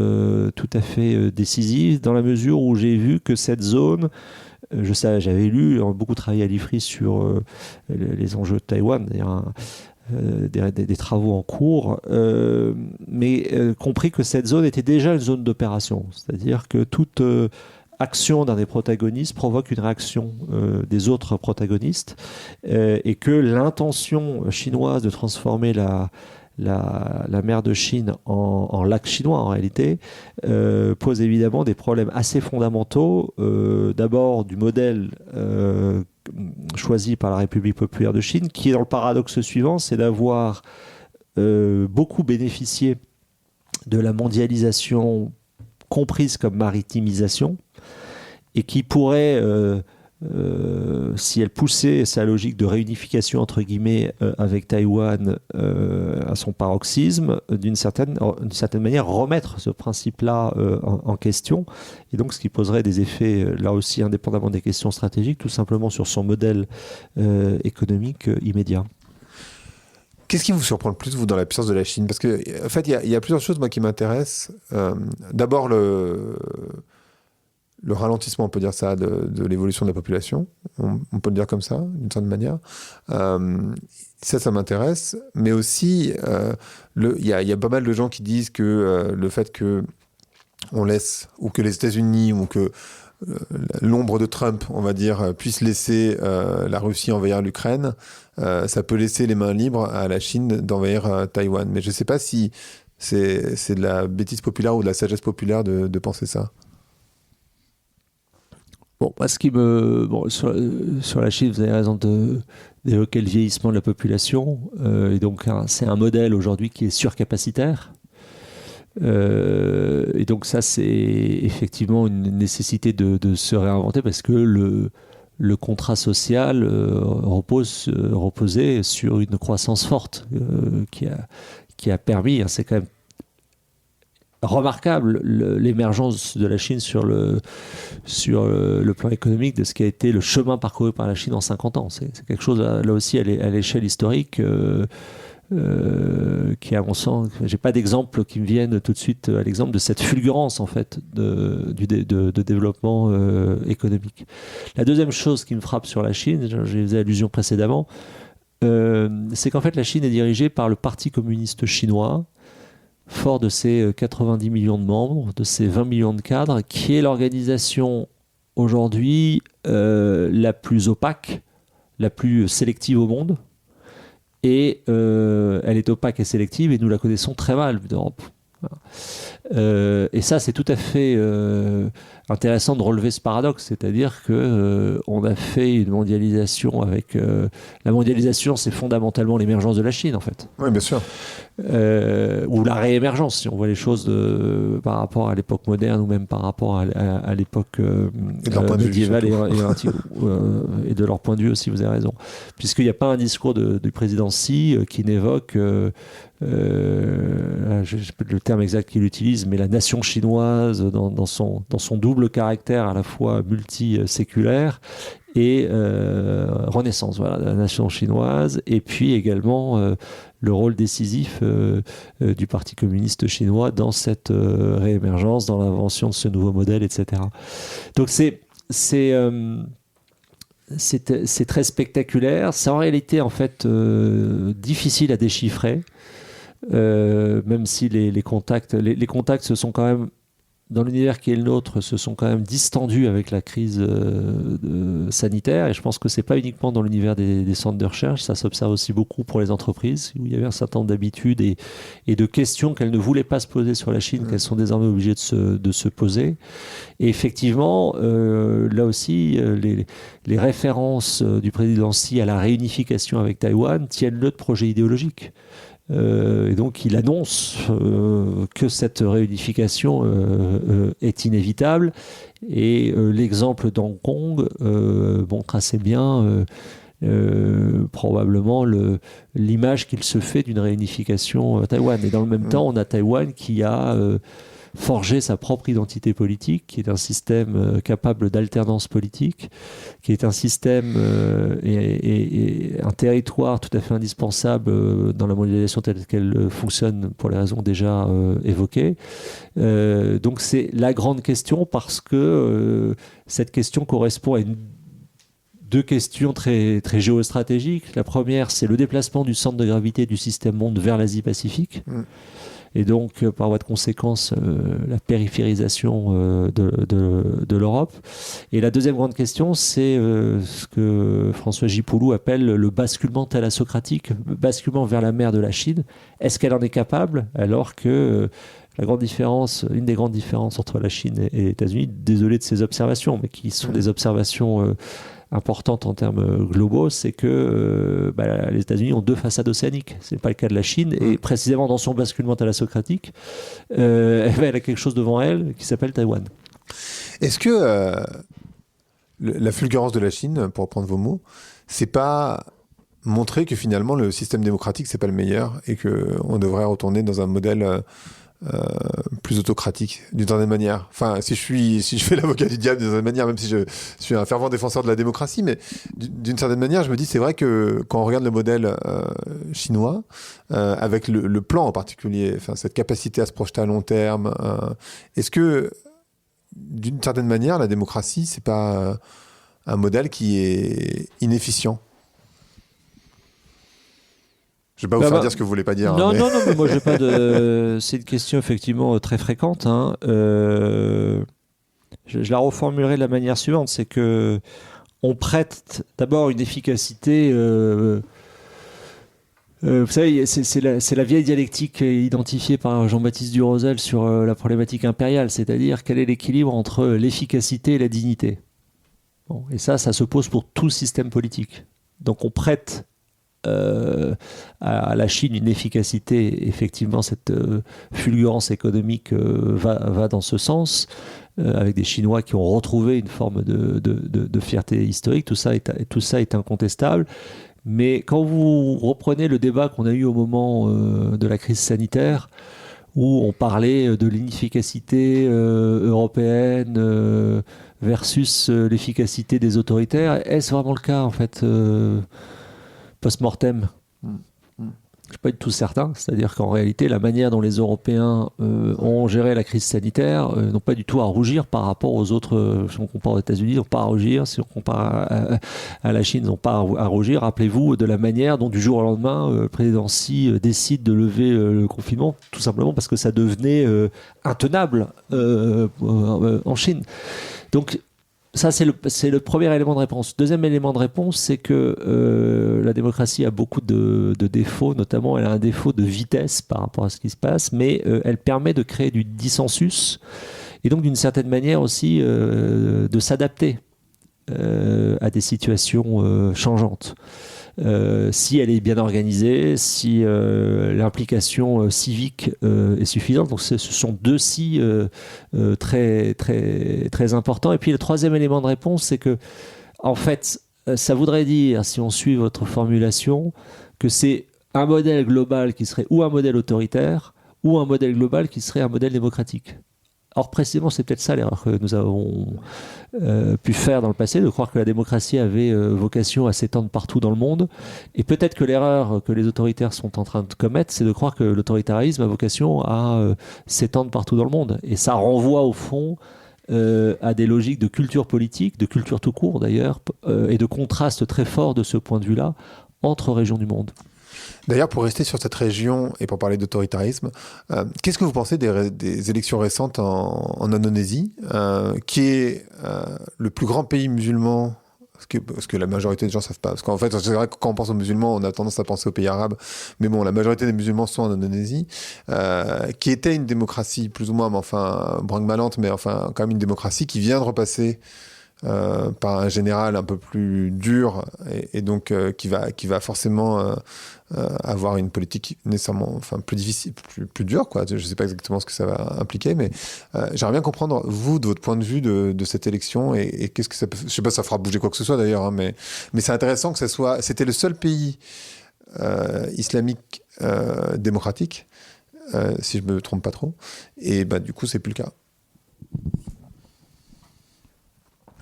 tout à fait décisive, dans la mesure où j'ai vu que cette zone, j'avais lu, beaucoup travaillé à l'IFRI sur les enjeux de Taïwan, des travaux en cours, mais compris que cette zone était déjà une zone d'opération, c'est-à-dire que toute action d'un des protagonistes provoque une réaction des autres protagonistes, et que l'intention chinoise de transformer la mer de Chine en lac chinois, en réalité, pose évidemment des problèmes assez fondamentaux, d'abord du modèle choisi par la République populaire de Chine, qui est dans le paradoxe suivant, c'est d'avoir beaucoup bénéficié de la mondialisation comprise comme maritimisation, et qui pourrait, si elle poussait sa logique de réunification entre guillemets avec Taïwan à son paroxysme, d'une certaine manière remettre ce principe-là en question, et donc ce qui poserait des effets là aussi indépendamment des questions stratégiques, tout simplement sur son modèle économique immédiat. Qu'est-ce qui vous surprend le plus, vous, dans la puissance de la Chine? Parce que, en fait, il y a plusieurs choses, moi, qui m'intéressent. D'abord, le ralentissement, on peut dire ça, de l'évolution de la population. On peut le dire comme ça, d'une certaine manière. Ça m'intéresse. Mais aussi, il y a pas mal de gens qui disent que le fait qu'on laisse, ou que les États-Unis, ou que l'ombre de Trump, on va dire, puisse laisser la Russie envahir l'Ukraine, ça peut laisser les mains libres à la Chine d'envahir Taïwan. Mais je ne sais pas si c'est de la bêtise populaire ou de la sagesse populaire de penser ça. Bon, sur la Chine, vous avez raison d'évoquer le vieillissement de la population. Et donc, c'est un modèle aujourd'hui qui est surcapacitaire. Et donc ça, c'est effectivement une nécessité de se réinventer, parce que le contrat social reposait sur une croissance forte qui a permis, c'est quand même remarquable, l'émergence de la Chine sur le plan économique, de ce qui a été le chemin parcouru par la Chine en 50 ans. C'est quelque chose, là aussi, à l'échelle historique, qui, à mon sens, j'ai pas d'exemple qui me viennent tout de suite à l'exemple de cette fulgurance, en fait, de développement économique. La deuxième chose qui me frappe sur la Chine, j'ai fait allusion précédemment, c'est qu'en fait, la Chine est dirigée par le Parti communiste chinois, fort de ses 90 millions de membres, de ses 20 millions de cadres, qui est l'organisation aujourd'hui la plus opaque, la plus sélective au monde. Et elle est opaque et sélective, et nous la connaissons très mal d'Europe. Et ça, c'est tout à fait intéressant de relever ce paradoxe, c'est-à-dire que on a fait une mondialisation avec la mondialisation, c'est fondamentalement l'émergence de la Chine, en fait. Oui, bien sûr. Ou la réémergence, si on voit les choses par rapport à l'époque moderne ou même par rapport à l'époque médiévale et de leur point de vue aussi, vous avez raison. Puisqu'il n'y a pas un discours du président Xi qui n'évoque je sais pas le terme exact qu'il utilise, mais la nation chinoise dans son double caractère à la fois multiséculaire et renaissance, voilà, la nation chinoise, et puis également le rôle décisif du Parti communiste chinois dans cette réémergence, dans l'invention de ce nouveau modèle, etc. Donc c'est très spectaculaire. C'est en réalité en fait difficile à déchiffrer. Même si les contacts se sont quand même, dans l'univers qui est le nôtre, se sont quand même distendus avec la crise sanitaire, et je pense que c'est pas uniquement dans l'univers des centres de recherche, ça s'observe aussi beaucoup pour les entreprises, où il y avait un certain nombre d'habitudes et de questions qu'elles ne voulaient pas se poser sur la Chine, qu'elles sont désormais obligées de se poser. Et effectivement, là aussi, les références du président Xi à la réunification avec Taïwan tiennent-le de projet idéologique. Et donc il annonce que cette réunification est inévitable, et l'exemple d'Hong Kong montre assez bien probablement l'image qu'il se fait d'une réunification à Taïwan. Et dans le même temps, on a Taïwan qui a forger sa propre identité politique, qui est un système capable d'alternance politique, qui est un système et un territoire tout à fait indispensable dans la mondialisation telle qu'elle fonctionne pour les raisons déjà évoquées. Donc c'est la grande question, parce que cette question correspond à deux questions très, très géostratégiques. La première, c'est le déplacement du centre de gravité du système monde vers l'Asie-Pacifique. Et donc, par voie de conséquence, la périphérisation de l'Europe. Et la deuxième grande question, c'est ce que François Gipoulou appelle le basculement thalassocratique, le basculement vers la mer de la Chine. Est-ce qu'elle en est capable, alors que une des grandes différences entre la Chine et les États-Unis, désolé de ces observations, mais qui sont des observations importante en termes globaux, c'est que les États-Unis ont deux façades océaniques. Ce n'est pas le cas de la Chine, et précisément dans son basculement thalassocratique, elle a quelque chose devant elle qui s'appelle Taïwan. Est-ce que la fulgurance de la Chine, pour reprendre vos mots, c'est pas montrer que finalement le système démocratique c'est pas le meilleur, et qu'on devrait retourner dans un modèle plus autocratique d'une certaine manière? Enfin, si je fais l'avocat du diable d'une certaine manière, même si je suis un fervent défenseur de la démocratie, mais d'une certaine manière, je me dis, c'est vrai que quand on regarde le modèle chinois, avec le plan en particulier, enfin, cette capacité à se projeter à long terme, est-ce que d'une certaine manière, la démocratie, c'est pas un modèle qui est inefficient? Je ne vais pas vous faire dire ce que vous voulez pas dire. Non, mais moi, j'ai pas de. C'est une question effectivement très fréquente. Je la reformulerai de la manière suivante, c'est que on prête d'abord une efficacité. Vous savez, c'est la vieille dialectique identifiée par Jean-Baptiste Durosel sur la problématique impériale, c'est-à-dire quel est l'équilibre entre l'efficacité et la dignité. Bon, et ça se pose pour tout système politique. Donc on prête à la Chine une efficacité, effectivement cette fulgurance économique va dans ce sens, avec des Chinois qui ont retrouvé une forme de fierté historique. Tout ça est incontestable, mais quand vous reprenez le débat qu'on a eu au moment de la crise sanitaire, où on parlait de l'inefficacité européenne versus l'efficacité des autoritaires, est-ce vraiment le cas en fait post-mortem? Je ne suis pas du tout certain. C'est-à-dire qu'en réalité, la manière dont les Européens ont géré la crise sanitaire n'ont pas du tout à rougir par rapport aux autres. Si on compare aux États-Unis, ils n'ont pas à rougir. Si on compare à la Chine, ils n'ont pas à rougir. Rappelez-vous de la manière dont du jour au lendemain, le président Xi décide de lever le confinement, tout simplement parce que ça devenait intenable en Chine. Donc, Ça, c'est le premier élément de réponse. Deuxième élément de réponse, c'est que la démocratie a beaucoup de défauts, notamment elle a un défaut de vitesse par rapport à ce qui se passe, mais elle permet de créer du dissensus et donc d'une certaine manière aussi de s'adapter à des situations changeantes. Si elle est bien organisée, si l'implication civique est suffisante. Donc ce sont deux si très, très, très importants. Et puis le troisième élément de réponse, c'est que, en fait, ça voudrait dire, si on suit votre formulation, que c'est un modèle global qui serait ou un modèle autoritaire, ou un modèle global qui serait un modèle démocratique. Or, précisément, c'est peut-être ça l'erreur que nous avons pu faire dans le passé, de croire que la démocratie avait vocation à s'étendre partout dans le monde. Et peut-être que l'erreur que les autoritaires sont en train de commettre, c'est de croire que l'autoritarisme a vocation à s'étendre partout dans le monde. Et ça renvoie au fond à des logiques de culture politique, de culture tout court d'ailleurs, et de contraste très fort de ce point de vue-là entre régions du monde. D'ailleurs, pour rester sur cette région et pour parler d'autoritarisme, qu'est-ce que vous pensez des élections récentes en Indonésie, qui est le plus grand pays musulman, parce que la majorité des gens ne savent pas. Parce qu'en fait, c'est vrai que quand on pense aux musulmans, on a tendance à penser aux pays arabes. Mais bon, la majorité des musulmans sont en Indonésie, qui était une démocratie plus ou moins, mais enfin, branque-ballante, mais enfin, quand même une démocratie qui vient de repasser par un général un peu plus dur et donc qui va forcément avoir une politique nécessairement plus difficile, plus dure, quoi. Je ne sais pas exactement ce que ça va impliquer, mais j'aimerais bien comprendre, vous, de votre point de vue de cette élection et qu'est-ce que ça peut... Je ne sais pas si ça fera bouger quoi que ce soit d'ailleurs, hein, mais c'est intéressant que ça soit... C'était le seul pays islamique démocratique, si je ne me trompe pas trop, et du coup, c'est plus le cas.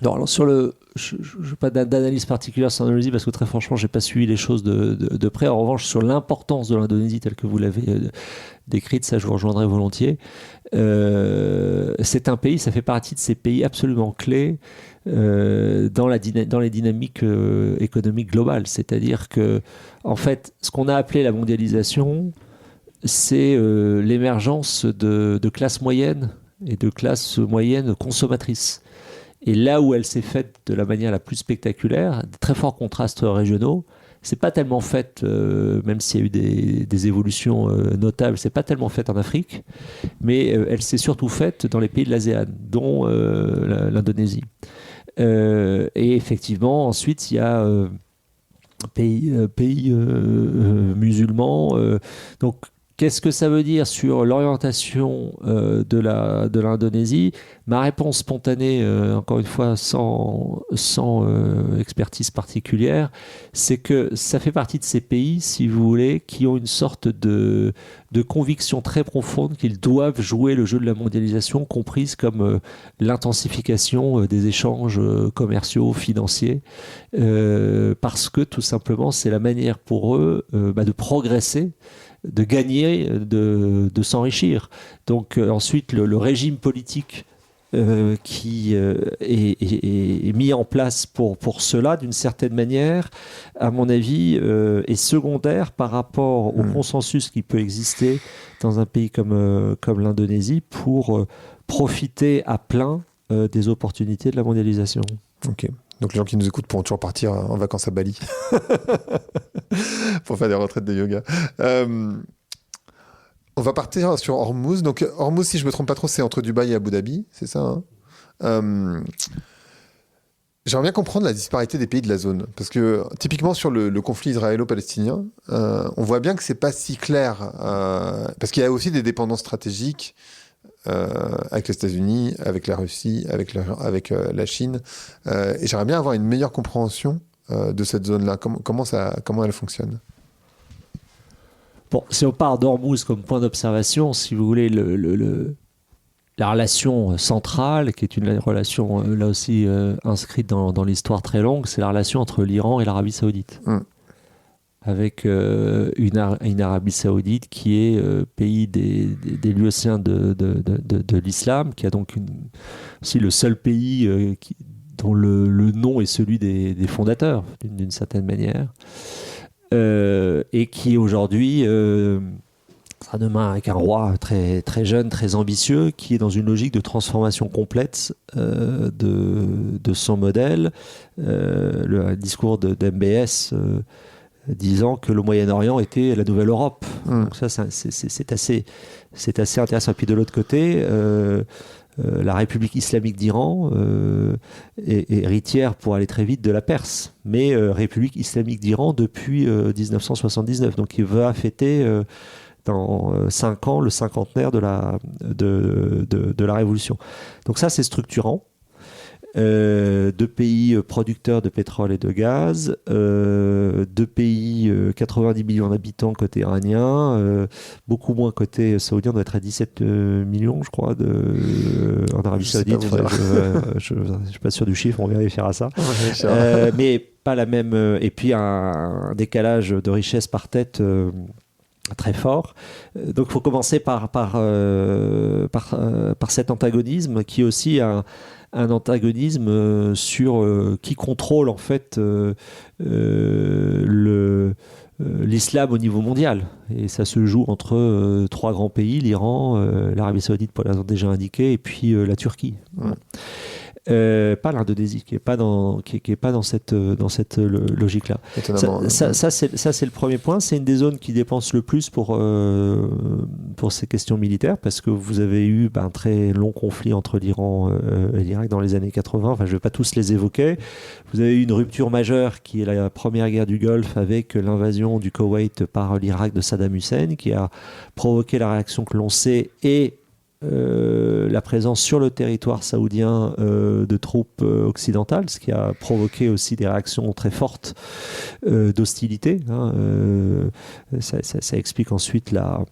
Non, alors je n'ai pas d'analyse particulière sur l'Indonésie parce que très franchement, je n'ai pas suivi les choses de près. En revanche, sur l'importance de l'Indonésie telle que vous l'avez décrite, ça je vous rejoindrai volontiers. C'est un pays, ça fait partie de ces pays absolument clés dans les dynamiques économiques globales. C'est-à-dire que, en fait, ce qu'on a appelé la mondialisation, c'est l'émergence de classes moyennes et de classes moyennes consommatrices. Et là où elle s'est faite de la manière la plus spectaculaire, de très forts contrastes régionaux, c'est pas tellement fait, même s'il y a eu des évolutions notables, c'est pas tellement fait en Afrique, mais elle s'est surtout faite dans les pays de l'ASEAN, dont l'Indonésie. Et effectivement, ensuite, il y a pays musulmans. Donc, qu'est-ce que ça veut dire sur l'orientation de l'Indonésie ? Ma réponse spontanée, encore une fois, sans expertise particulière, c'est que ça fait partie de ces pays, si vous voulez, qui ont une sorte de conviction très profonde qu'ils doivent jouer le jeu de la mondialisation, comprise comme l'intensification des échanges commerciaux, financiers, parce que tout simplement, c'est la manière pour eux de progresser, de gagner, de s'enrichir. Donc ensuite, le régime politique qui est mis en place pour cela, d'une certaine manière, à mon avis, est secondaire par rapport au consensus qui peut exister dans un pays comme l'Indonésie pour profiter à plein des opportunités de la mondialisation. Ok. Donc les gens qui nous écoutent pourront toujours partir en vacances à Bali pour faire des retraites de yoga. On va partir sur Hormuz. Donc Hormuz, si je ne me trompe pas trop, c'est entre Dubaï et Abu Dhabi, c'est ça, hein. J'aimerais bien comprendre la disparité des pays de la zone. Parce que typiquement sur le conflit israélo-palestinien, on voit bien que ce n'est pas si clair. Parce qu'il y a aussi des dépendances stratégiques avec les États-Unis, avec la Russie, avec la Chine. Et j'aimerais bien avoir une meilleure compréhension de cette zone-là. Comment elle fonctionne ? Bon, si on part d'Hormuz comme point d'observation, si vous voulez, la relation centrale, qui est une relation là aussi inscrite dans l'histoire très longue, c'est la relation entre l'Iran et l'Arabie Saoudite. Avec une Arabie Saoudite qui est pays des Luossiens de l'islam, qui a donc aussi le seul pays dont le nom est celui des fondateurs, d'une certaine manière, et qui aujourd'hui sera demain avec un roi très, très jeune, très ambitieux, qui est dans une logique de transformation complète de son modèle. Le discours d'MBS disant que le Moyen-Orient était la nouvelle Europe. Donc ça, c'est assez intéressant. Et puis de l'autre côté, la République islamique d'Iran est héritière, pour aller très vite, de la Perse, mais République islamique d'Iran depuis 1979. Donc il va fêter dans 5 ans le cinquantenaire de la Révolution. Donc ça, c'est structurant. 2 pays producteurs de pétrole et de gaz, 2 pays 90 millions d'habitants côté iranien, beaucoup moins côté saoudien, on doit être à 17 millions je crois en Arabie Saoudite. Je ne suis pas sûr du chiffre, on vérifiera ça. Mais pas la même, et puis un décalage de richesse par tête très fort. Donc il faut commencer par cet antagonisme qui est aussi un antagonisme sur qui contrôle en fait l'islam au niveau mondial. Et ça se joue entre 3 grands pays, l'Iran, l'Arabie Saoudite pour les raisons déjà indiquées, et puis la Turquie. Pas l'Indonésie, qui est pas dans cette logique-là. Ça c'est le premier point. C'est une des zones qui dépense le plus pour ces questions militaires, parce que vous avez eu un très long conflit entre l'Iran et l'Irak dans les années 80. Enfin, je ne vais pas tous les évoquer. Vous avez eu une rupture majeure qui est la première guerre du Golfe, avec l'invasion du Koweït par l'Irak de Saddam Hussein, qui a provoqué la réaction que l'on sait, et la présence sur le territoire saoudien de troupes occidentales, ce qui a provoqué aussi des réactions très fortes d'hostilité. Ça explique ensuite dans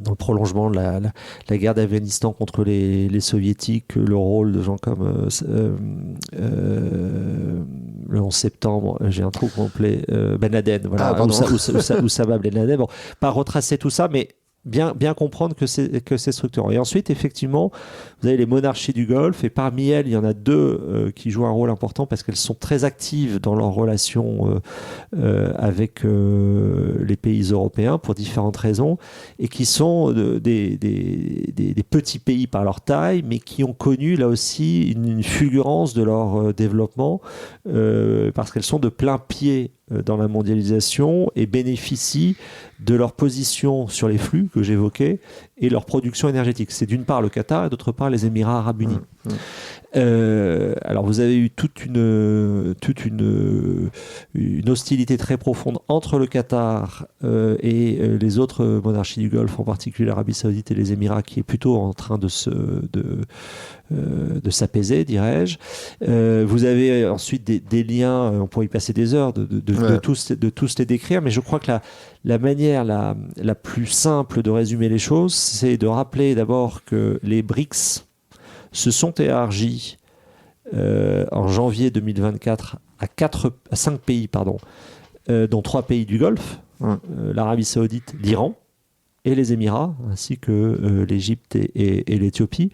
le prolongement de la guerre d'Afghanistan contre les soviétiques, le rôle de gens comme le 11 septembre, j'ai un trou complet, Ben Laden, voilà, Oussama Ben Laden. Bon, pas retracer tout ça, mais bien comprendre que c'est structurant. Et ensuite, effectivement, vous avez les monarchies du Golfe, et parmi elles, il y en a 2 qui jouent un rôle important parce qu'elles sont très actives dans leurs relations avec les pays européens pour différentes raisons, et qui sont des petits pays par leur taille, mais qui ont connu là aussi une fulgurance de leur développement parce qu'elles sont de plein pied dans la mondialisation et bénéficient de leur position sur les flux que j'évoquais et leur production énergétique. C'est d'une part le Qatar et d'autre part les Émirats arabes unis. Alors vous avez eu toute une hostilité très profonde entre le Qatar et les autres monarchies du Golfe, en particulier l'Arabie Saoudite et les Émirats, qui est plutôt en train de s'apaiser, dirais-je. Vous avez ensuite des liens, on pourrait y passer des heures de tous les décrire, mais je crois que la manière la plus simple de résumer les choses, c'est de rappeler d'abord que les BRICS se sont élargis en janvier 2024 à 5 pays, dont 3 pays du Golfe, l'Arabie Saoudite, l'Iran et les Émirats, ainsi que l'Égypte et l'Éthiopie.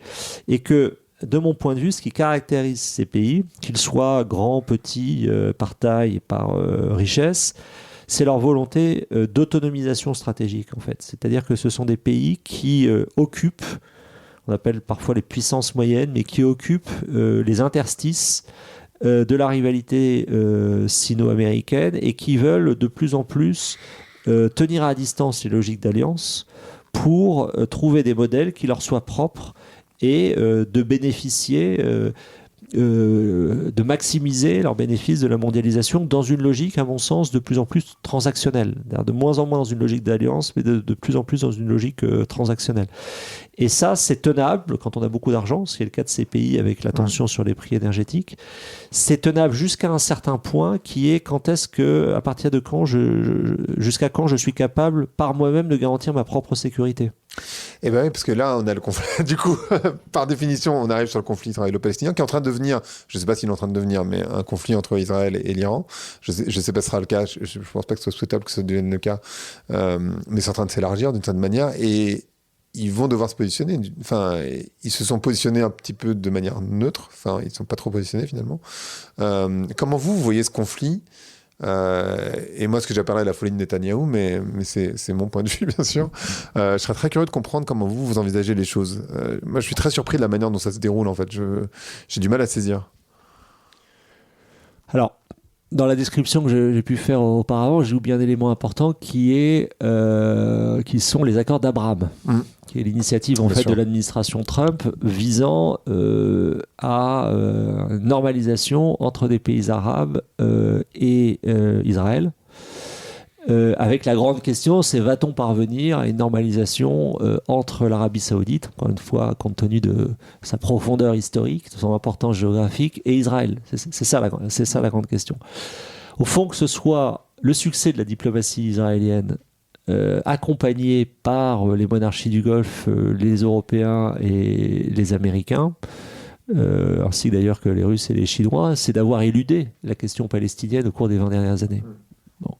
Et que, de mon point de vue, ce qui caractérise ces pays, qu'ils soient grands, petits, par taille et par richesse, c'est leur volonté d'autonomisation stratégique, en fait. C'est-à-dire que ce sont des pays qui occupent, on appelle parfois les puissances moyennes, mais qui occupent les interstices de la rivalité sino-américaine, et qui veulent de plus en plus tenir à distance les logiques d'alliance pour trouver des modèles qui leur soient propres et de bénéficier, de maximiser leurs bénéfices de la mondialisation dans une logique, à mon sens, de plus en plus transactionnelle. De moins en moins dans une logique d'alliance, mais de plus en plus dans une logique transactionnelle. Et ça, c'est tenable quand on a beaucoup d'argent, ce qui est le cas de ces pays avec la tension sur les prix énergétiques. C'est tenable jusqu'à un certain point, qui est à partir de quand jusqu'à quand je suis capable par moi-même de garantir ma propre sécurité. Eh bien oui, parce que là, on a le conflit. Du coup, par définition, on arrive sur le conflit israélo-palestinien, qui est en train de devenir, je ne sais pas s'il est en train de devenir, mais un conflit entre Israël et l'Iran. Je ne sais pas si ce sera le cas, je ne pense pas que ce soit souhaitable que ça devienne le cas, mais c'est en train de s'élargir d'une certaine manière, et ils vont devoir se positionner. Enfin, ils se sont positionnés un petit peu de manière neutre, enfin, ils ne sont pas trop positionnés finalement. Comment vous voyez ce conflit Et moi, ce que j'appellerais la folie de Netanyahou, mais c'est mon point de vue, bien sûr. Je serais très curieux de comprendre comment vous envisagez les choses. Moi, je suis très surpris de la manière dont ça se déroule, en fait. J'ai du mal à saisir. Alors, dans la description que j'ai pu faire auparavant, j'ai oublié un élément important qui sont les accords d'Abraham, qui est l'initiative en fait de l'administration Trump visant à une normalisation entre des pays arabes et Israël. Avec la grande question, c'est va-t-on parvenir à une normalisation entre l'Arabie Saoudite, encore une fois, compte tenu de sa profondeur historique, de son importance géographique, et Israël. C'est ça la grande question. Au fond, que ce soit le succès de la diplomatie israélienne accompagné par les monarchies du Golfe, les Européens et les Américains, ainsi d'ailleurs que les Russes et les Chinois, c'est d'avoir éludé la question palestinienne au cours des 20 dernières années. Bon.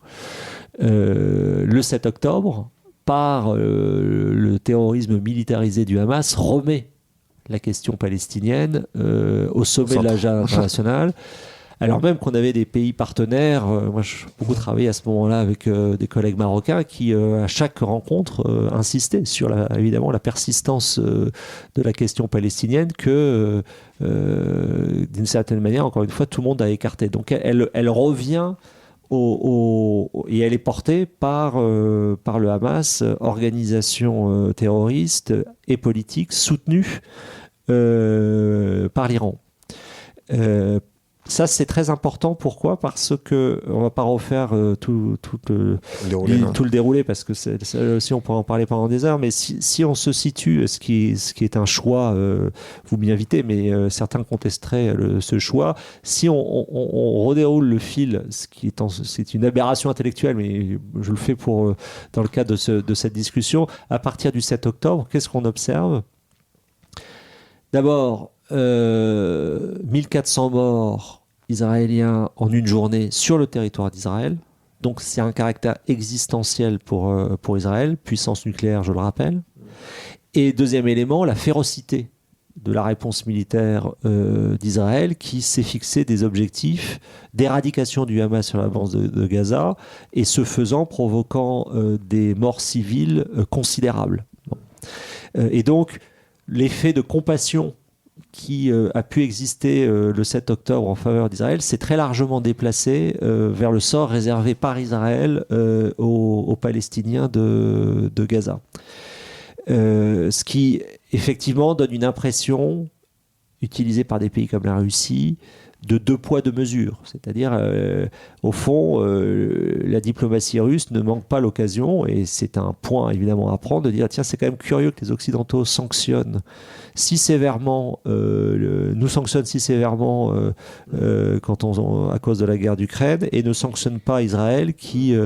Le 7 octobre, par le terrorisme militarisé du Hamas, remet la question palestinienne au sommet de l'agenda international. Alors même qu'on avait des pays partenaires, moi j'ai beaucoup travaillé à ce moment-là avec des collègues marocains qui, à chaque rencontre, insistaient sur évidemment la persistance de la question palestinienne que, d'une certaine manière, encore une fois, tout le monde a écarté. Donc elle revient et elle est portée par le Hamas, organisation terroriste et politique soutenue par l'Iran. Ça, c'est très important. Pourquoi ? Parce que on va pas refaire tout le déroulé, parce que ça aussi, on pourrait en parler pendant des heures. Mais si on se situe, ce qui est un choix, vous m'y invitez, mais certains contesteraient ce choix. Si on redéroule le fil, c'est une aberration intellectuelle, mais je le fais dans le cadre de cette discussion. À partir du 7 octobre, qu'est-ce qu'on observe ? D'abord, 1400 morts israéliens en une journée sur le territoire d'Israël. Donc c'est un caractère existentiel pour Israël, puissance nucléaire, je le rappelle. Et deuxième élément, la férocité de la réponse militaire d'Israël, qui s'est fixé des objectifs d'éradication du Hamas sur la bande de Gaza, et ce faisant provoquant des morts civiles considérables. Bon. Et donc l'effet de compassion qui a pu exister le 7 octobre en faveur d'Israël s'est très largement déplacé vers le sort réservé par Israël aux Palestiniens de Gaza. Ce qui effectivement donne une impression, utilisée par des pays comme la Russie, de deux poids, deux mesures. C'est-à-dire, au fond, la diplomatie russe ne manque pas l'occasion, et c'est un point évidemment à prendre, de dire, tiens, c'est quand même curieux que les Occidentaux sanctionnent si sévèrement, nous sanctionnent si sévèrement à cause de la guerre d'Ukraine, et ne sanctionnent pas Israël qui,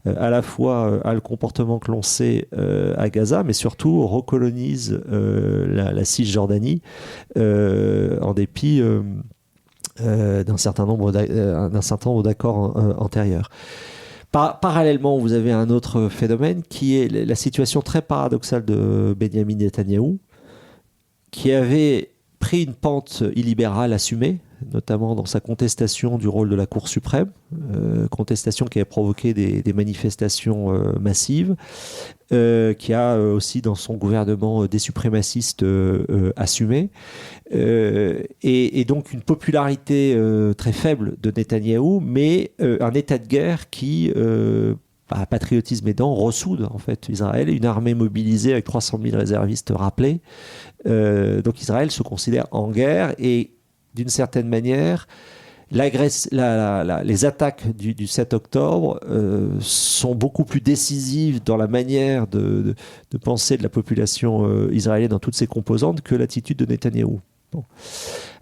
à la fois, a le comportement que l'on sait à Gaza, mais surtout recolonise la Cisjordanie en dépit d'un certain nombre d'accords antérieurs. Parallèlement, vous avez un autre phénomène qui est la situation très paradoxale de Benyamin Netanyahou, qui avait pris une pente illibérale assumée, notamment dans sa contestation du rôle de la Cour suprême, contestation qui a provoqué des manifestations massives, qui a aussi dans son gouvernement des suprémacistes assumés, et donc une popularité très faible de Netanyahou, mais un état de guerre qui, patriotisme aidant, ressoude en fait Israël, une armée mobilisée avec 300 000 réservistes rappelés. Donc Israël se considère en guerre, et d'une certaine manière, les attaques du 7 octobre sont beaucoup plus décisives dans la manière de penser de la population israélienne dans toutes ses composantes que l'attitude de Netanyahou. Bon.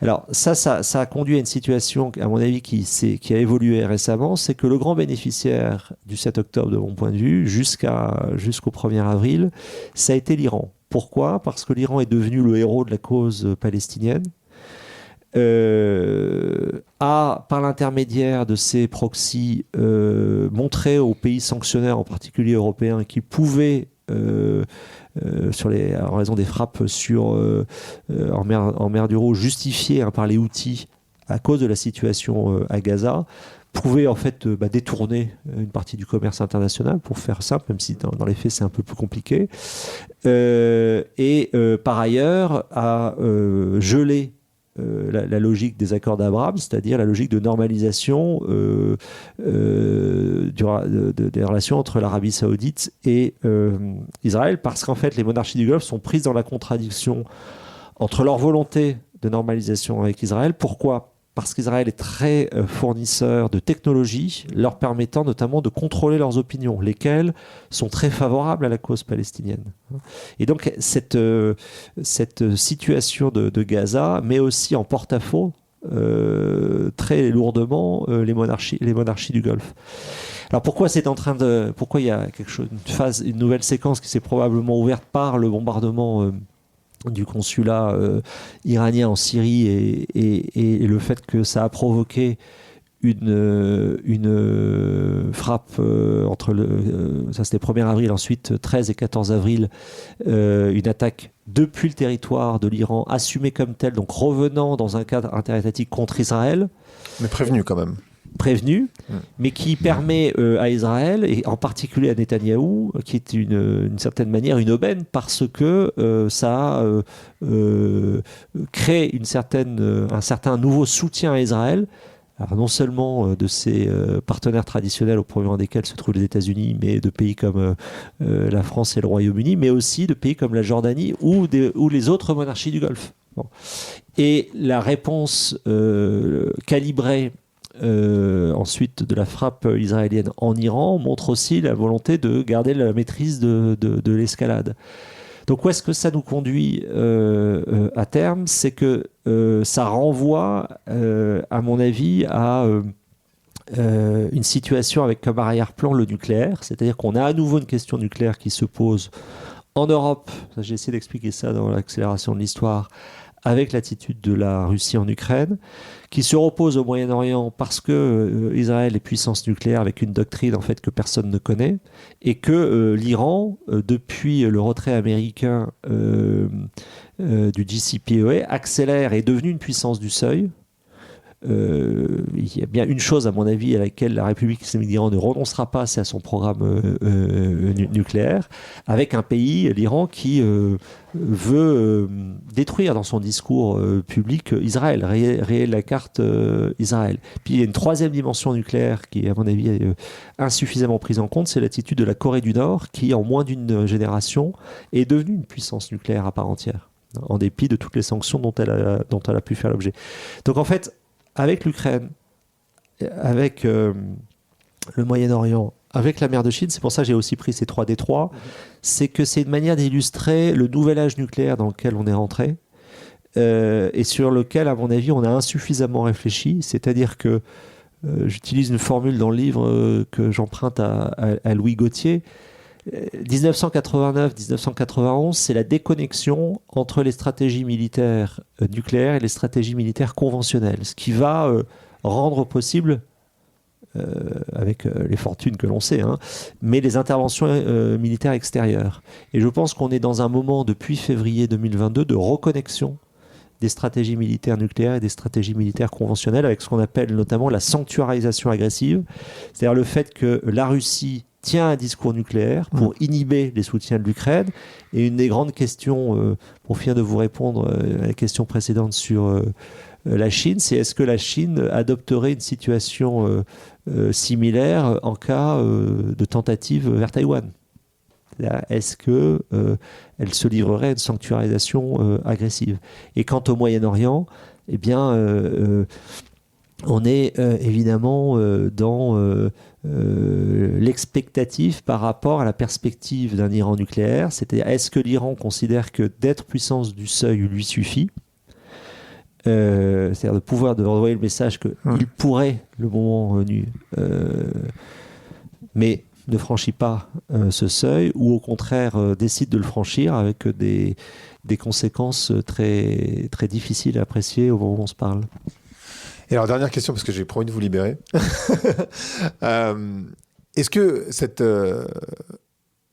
Alors ça a conduit à une situation, à mon avis, qui a évolué récemment, c'est que le grand bénéficiaire du 7 octobre, de mon point de vue, jusqu'au 1er avril, ça a été l'Iran. Pourquoi ? Parce que l'Iran est devenu le héros de la cause palestinienne, a, par l'intermédiaire de ses proxys, montré aux pays sanctionnaires, en particulier européens, qu'ils pouvaient, en raison des frappes en mer du Rouge, justifiées par les Houthis, à cause de la situation à Gaza, pouvait en fait détourner une partie du commerce international, pour faire simple, même si dans les faits c'est un peu plus compliqué, et par ailleurs a gelé la logique des accords d'Abraham, c'est-à-dire la logique de normalisation des relations entre l'Arabie Saoudite et Israël, parce qu'en fait les monarchies du Golfe sont prises dans la contradiction entre leur volonté de normalisation avec Israël. Pourquoi ? Parce qu'Israël est très fournisseur de technologies leur permettant notamment de contrôler leurs opinions, lesquelles sont très favorables à la cause palestinienne. Et donc cette situation de Gaza met aussi en porte-à-faux très lourdement les monarchies du Golfe. Alors pourquoi il y a une nouvelle séquence qui s'est probablement ouverte par le bombardement du consulat iranien en Syrie et le fait que ça a provoqué une frappe entre ça c'était 1er avril, ensuite 13 et 14 avril, une attaque depuis le territoire de l'Iran assumée comme telle, donc revenant dans un cadre interétatique contre Israël. Mais prévenu quand même. Mais qui permet à Israël, et en particulier à Netanyahou, qui est d'une certaine manière une aubaine, parce que ça crée un certain nouveau soutien à Israël, alors non seulement de ses partenaires traditionnels, au premier rang desquels se trouvent les États-Unis, mais de pays comme la France et le Royaume-Uni, mais aussi de pays comme la Jordanie ou les autres monarchies du Golfe. Bon. Et la réponse calibrée ensuite de la frappe israélienne en Iran montre aussi la volonté de garder la maîtrise de l'escalade. Donc où est-ce que ça nous conduit à terme ? C'est que ça renvoie, à mon avis, à une situation avec comme arrière-plan le nucléaire, c'est-à-dire qu'on a à nouveau une question nucléaire qui se pose en Europe. J'ai essayé d'expliquer ça dans l'accélération de l'histoire, avec l'attitude de la Russie en Ukraine, qui se repose au Moyen-Orient parce que Israël est puissance nucléaire avec une doctrine en fait que personne ne connaît, et que l'Iran, depuis le retrait américain du JCPOA, accélère et est devenu une puissance du seuil. Il y a bien une chose, à mon avis, à laquelle la République islamique d'Iran ne renoncera pas, c'est à son programme nucléaire, avec un pays, l'Iran, qui veut détruire dans son discours public Israël, rayer la carte Israël. Puis il y a une troisième dimension nucléaire qui est, à mon avis, insuffisamment prise en compte, c'est l'attitude de la Corée du Nord, qui, en moins d'une génération, est devenue une puissance nucléaire à part entière, en dépit de toutes les sanctions dont elle a pu faire l'objet. Donc en fait, avec l'Ukraine, avec le Moyen-Orient, avec la mer de Chine, c'est pour ça que j'ai aussi pris ces 3 détroits, c'est que c'est une manière d'illustrer le nouvel âge nucléaire dans lequel on est rentré, et sur lequel, à mon avis, on a insuffisamment réfléchi. C'est-à-dire que, j'utilise une formule dans le livre que j'emprunte à Louis Gauthier, 1989-1991, c'est la déconnexion entre les stratégies militaires nucléaires et les stratégies militaires conventionnelles, ce qui va rendre possible, avec les fortunes que l'on sait, mais les interventions militaires extérieures. Et je pense qu'on est dans un moment, depuis février 2022, de reconnexion des stratégies militaires nucléaires et des stratégies militaires conventionnelles, avec ce qu'on appelle notamment la sanctuarisation agressive, c'est-à-dire le fait que la Russie tient un discours nucléaire pour inhiber les soutiens de l'Ukraine. Et une des grandes questions, pour finir de vous répondre à la question précédente sur la Chine, c'est est-ce que la Chine adopterait une situation similaire en cas de tentative vers Taïwan ? Est-ce qu'elle se livrerait à une sanctuarisation agressive ? Et quant au Moyen-Orient, eh bien, on est évidemment dans l'expectative par rapport à la perspective d'un Iran nucléaire. C'est-à-dire, est-ce que l'Iran considère que d'être puissance du seuil lui suffit ? C'est-à-dire de pouvoir envoyer le message qu'il pourrait, le moment venu, mais ne franchit pas ce seuil, ou au contraire décide de le franchir avec des conséquences très, très difficiles à apprécier au moment où on se parle. Et alors, dernière question, parce que j'ai promis de vous libérer. Est-ce que cette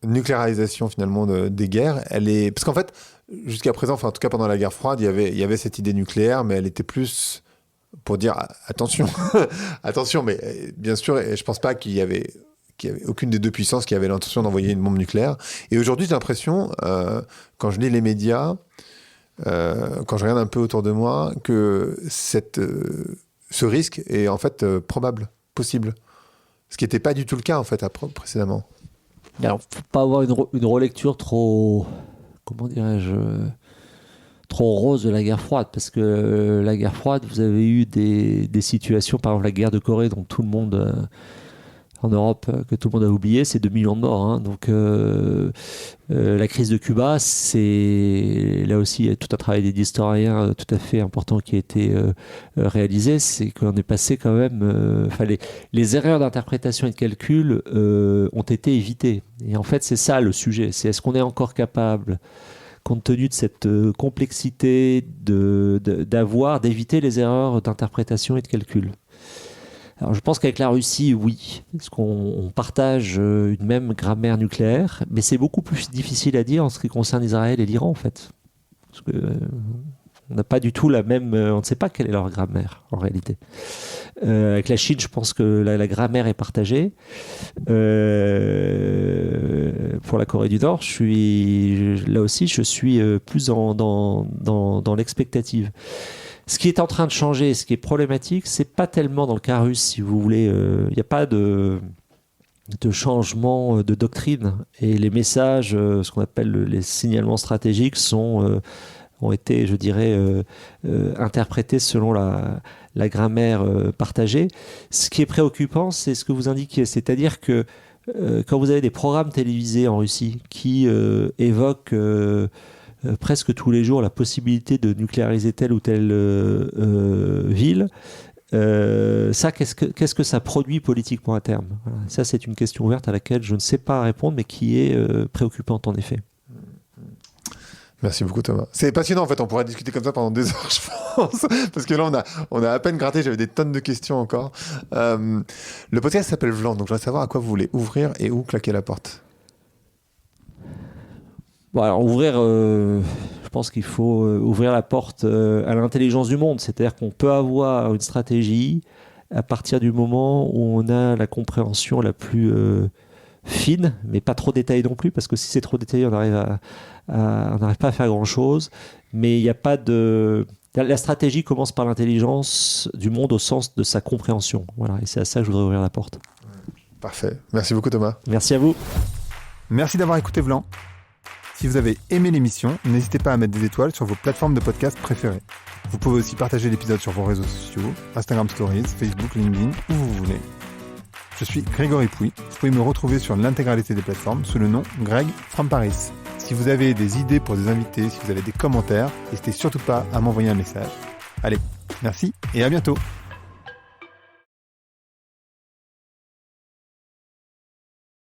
nucléarisation, finalement, des guerres, elle est... Parce qu'en fait, jusqu'à présent, enfin, en tout cas pendant la guerre froide, il y avait cette idée nucléaire, mais elle était plus pour dire attention, attention, mais bien sûr, je pense pas qu'il y avait aucune des deux puissances qui avait l'intention d'envoyer une bombe nucléaire. Et aujourd'hui, j'ai l'impression, quand je lis les médias, quand je regarde un peu autour de moi, que ce risque est en fait probable, possible. Ce qui n'était pas du tout le cas en fait précédemment. Alors, faut pas avoir une relecture trop, comment dirais-je, trop rose de la guerre froide, parce que la guerre froide, vous avez eu des situations, par exemple la guerre de Corée, dont tout le monde en Europe, que tout le monde a oublié, c'est 2 millions de morts. Hein. Donc la crise de Cuba, c'est là aussi il y a tout un travail d'historiens tout à fait important qui a été réalisé, c'est qu'on est passé quand même, les erreurs d'interprétation et de calcul ont été évitées. Et en fait, c'est ça le sujet, c'est est-ce qu'on est encore capable, compte tenu de cette complexité d'éviter les erreurs d'interprétation et de calcul. Alors je pense qu'avec la Russie, oui, parce qu'on partage une même grammaire nucléaire, mais c'est beaucoup plus difficile à dire en ce qui concerne Israël et l'Iran, en fait. Parce que on n'a pas du tout la même... on ne sait pas quelle est leur grammaire, en réalité. Avec la Chine, je pense que la grammaire est partagée. Pour la Corée du Nord, là aussi, je suis plus dans l'expectative. Ce qui est en train de changer, ce qui est problématique, c'est pas tellement dans le cas russe, si vous voulez. Il n'y a pas de changement de doctrine. Et les messages, ce qu'on appelle les signalements stratégiques, ont été, je dirais, interprétés selon la grammaire partagée. Ce qui est préoccupant, c'est ce que vous indiquiez. C'est-à-dire que quand vous avez des programmes télévisés en Russie qui évoquent... presque tous les jours la possibilité de nucléariser telle ou telle ville. Ça, qu'est-ce que ça produit politiquement à terme ? Voilà. Ça, c'est une question ouverte à laquelle je ne sais pas répondre, mais qui est préoccupante en effet. Merci beaucoup Thomas. C'est passionnant en fait, on pourrait discuter comme ça pendant 2 heures je pense, parce que là on a à peine gratté, j'avais des tonnes de questions encore. Le podcast s'appelle Vlan, donc je voudrais savoir à quoi vous voulez ouvrir et où claquer la porte. Bon, alors ouvrir, je pense qu'il faut ouvrir la porte à l'intelligence du monde, c'est-à-dire qu'on peut avoir une stratégie à partir du moment où on a la compréhension la plus fine, mais pas trop détaillée non plus, parce que si c'est trop détaillé, on n'arrive pas à faire grand-chose. Mais il n'y a pas de... La stratégie commence par l'intelligence du monde au sens de sa compréhension. Voilà, et c'est à ça que je voudrais ouvrir la porte. Parfait. Merci beaucoup Thomas. Merci à vous. Merci d'avoir écouté Vlan. Si vous avez aimé l'émission, n'hésitez pas à mettre des étoiles sur vos plateformes de podcast préférées. Vous pouvez aussi partager l'épisode sur vos réseaux sociaux, Instagram Stories, Facebook, LinkedIn, où vous voulez. Je suis Grégory Pouy. Vous pouvez me retrouver sur l'intégralité des plateformes sous le nom Greg from Paris. Si vous avez des idées pour des invités, si vous avez des commentaires, n'hésitez surtout pas à m'envoyer un message. Allez, merci et à bientôt.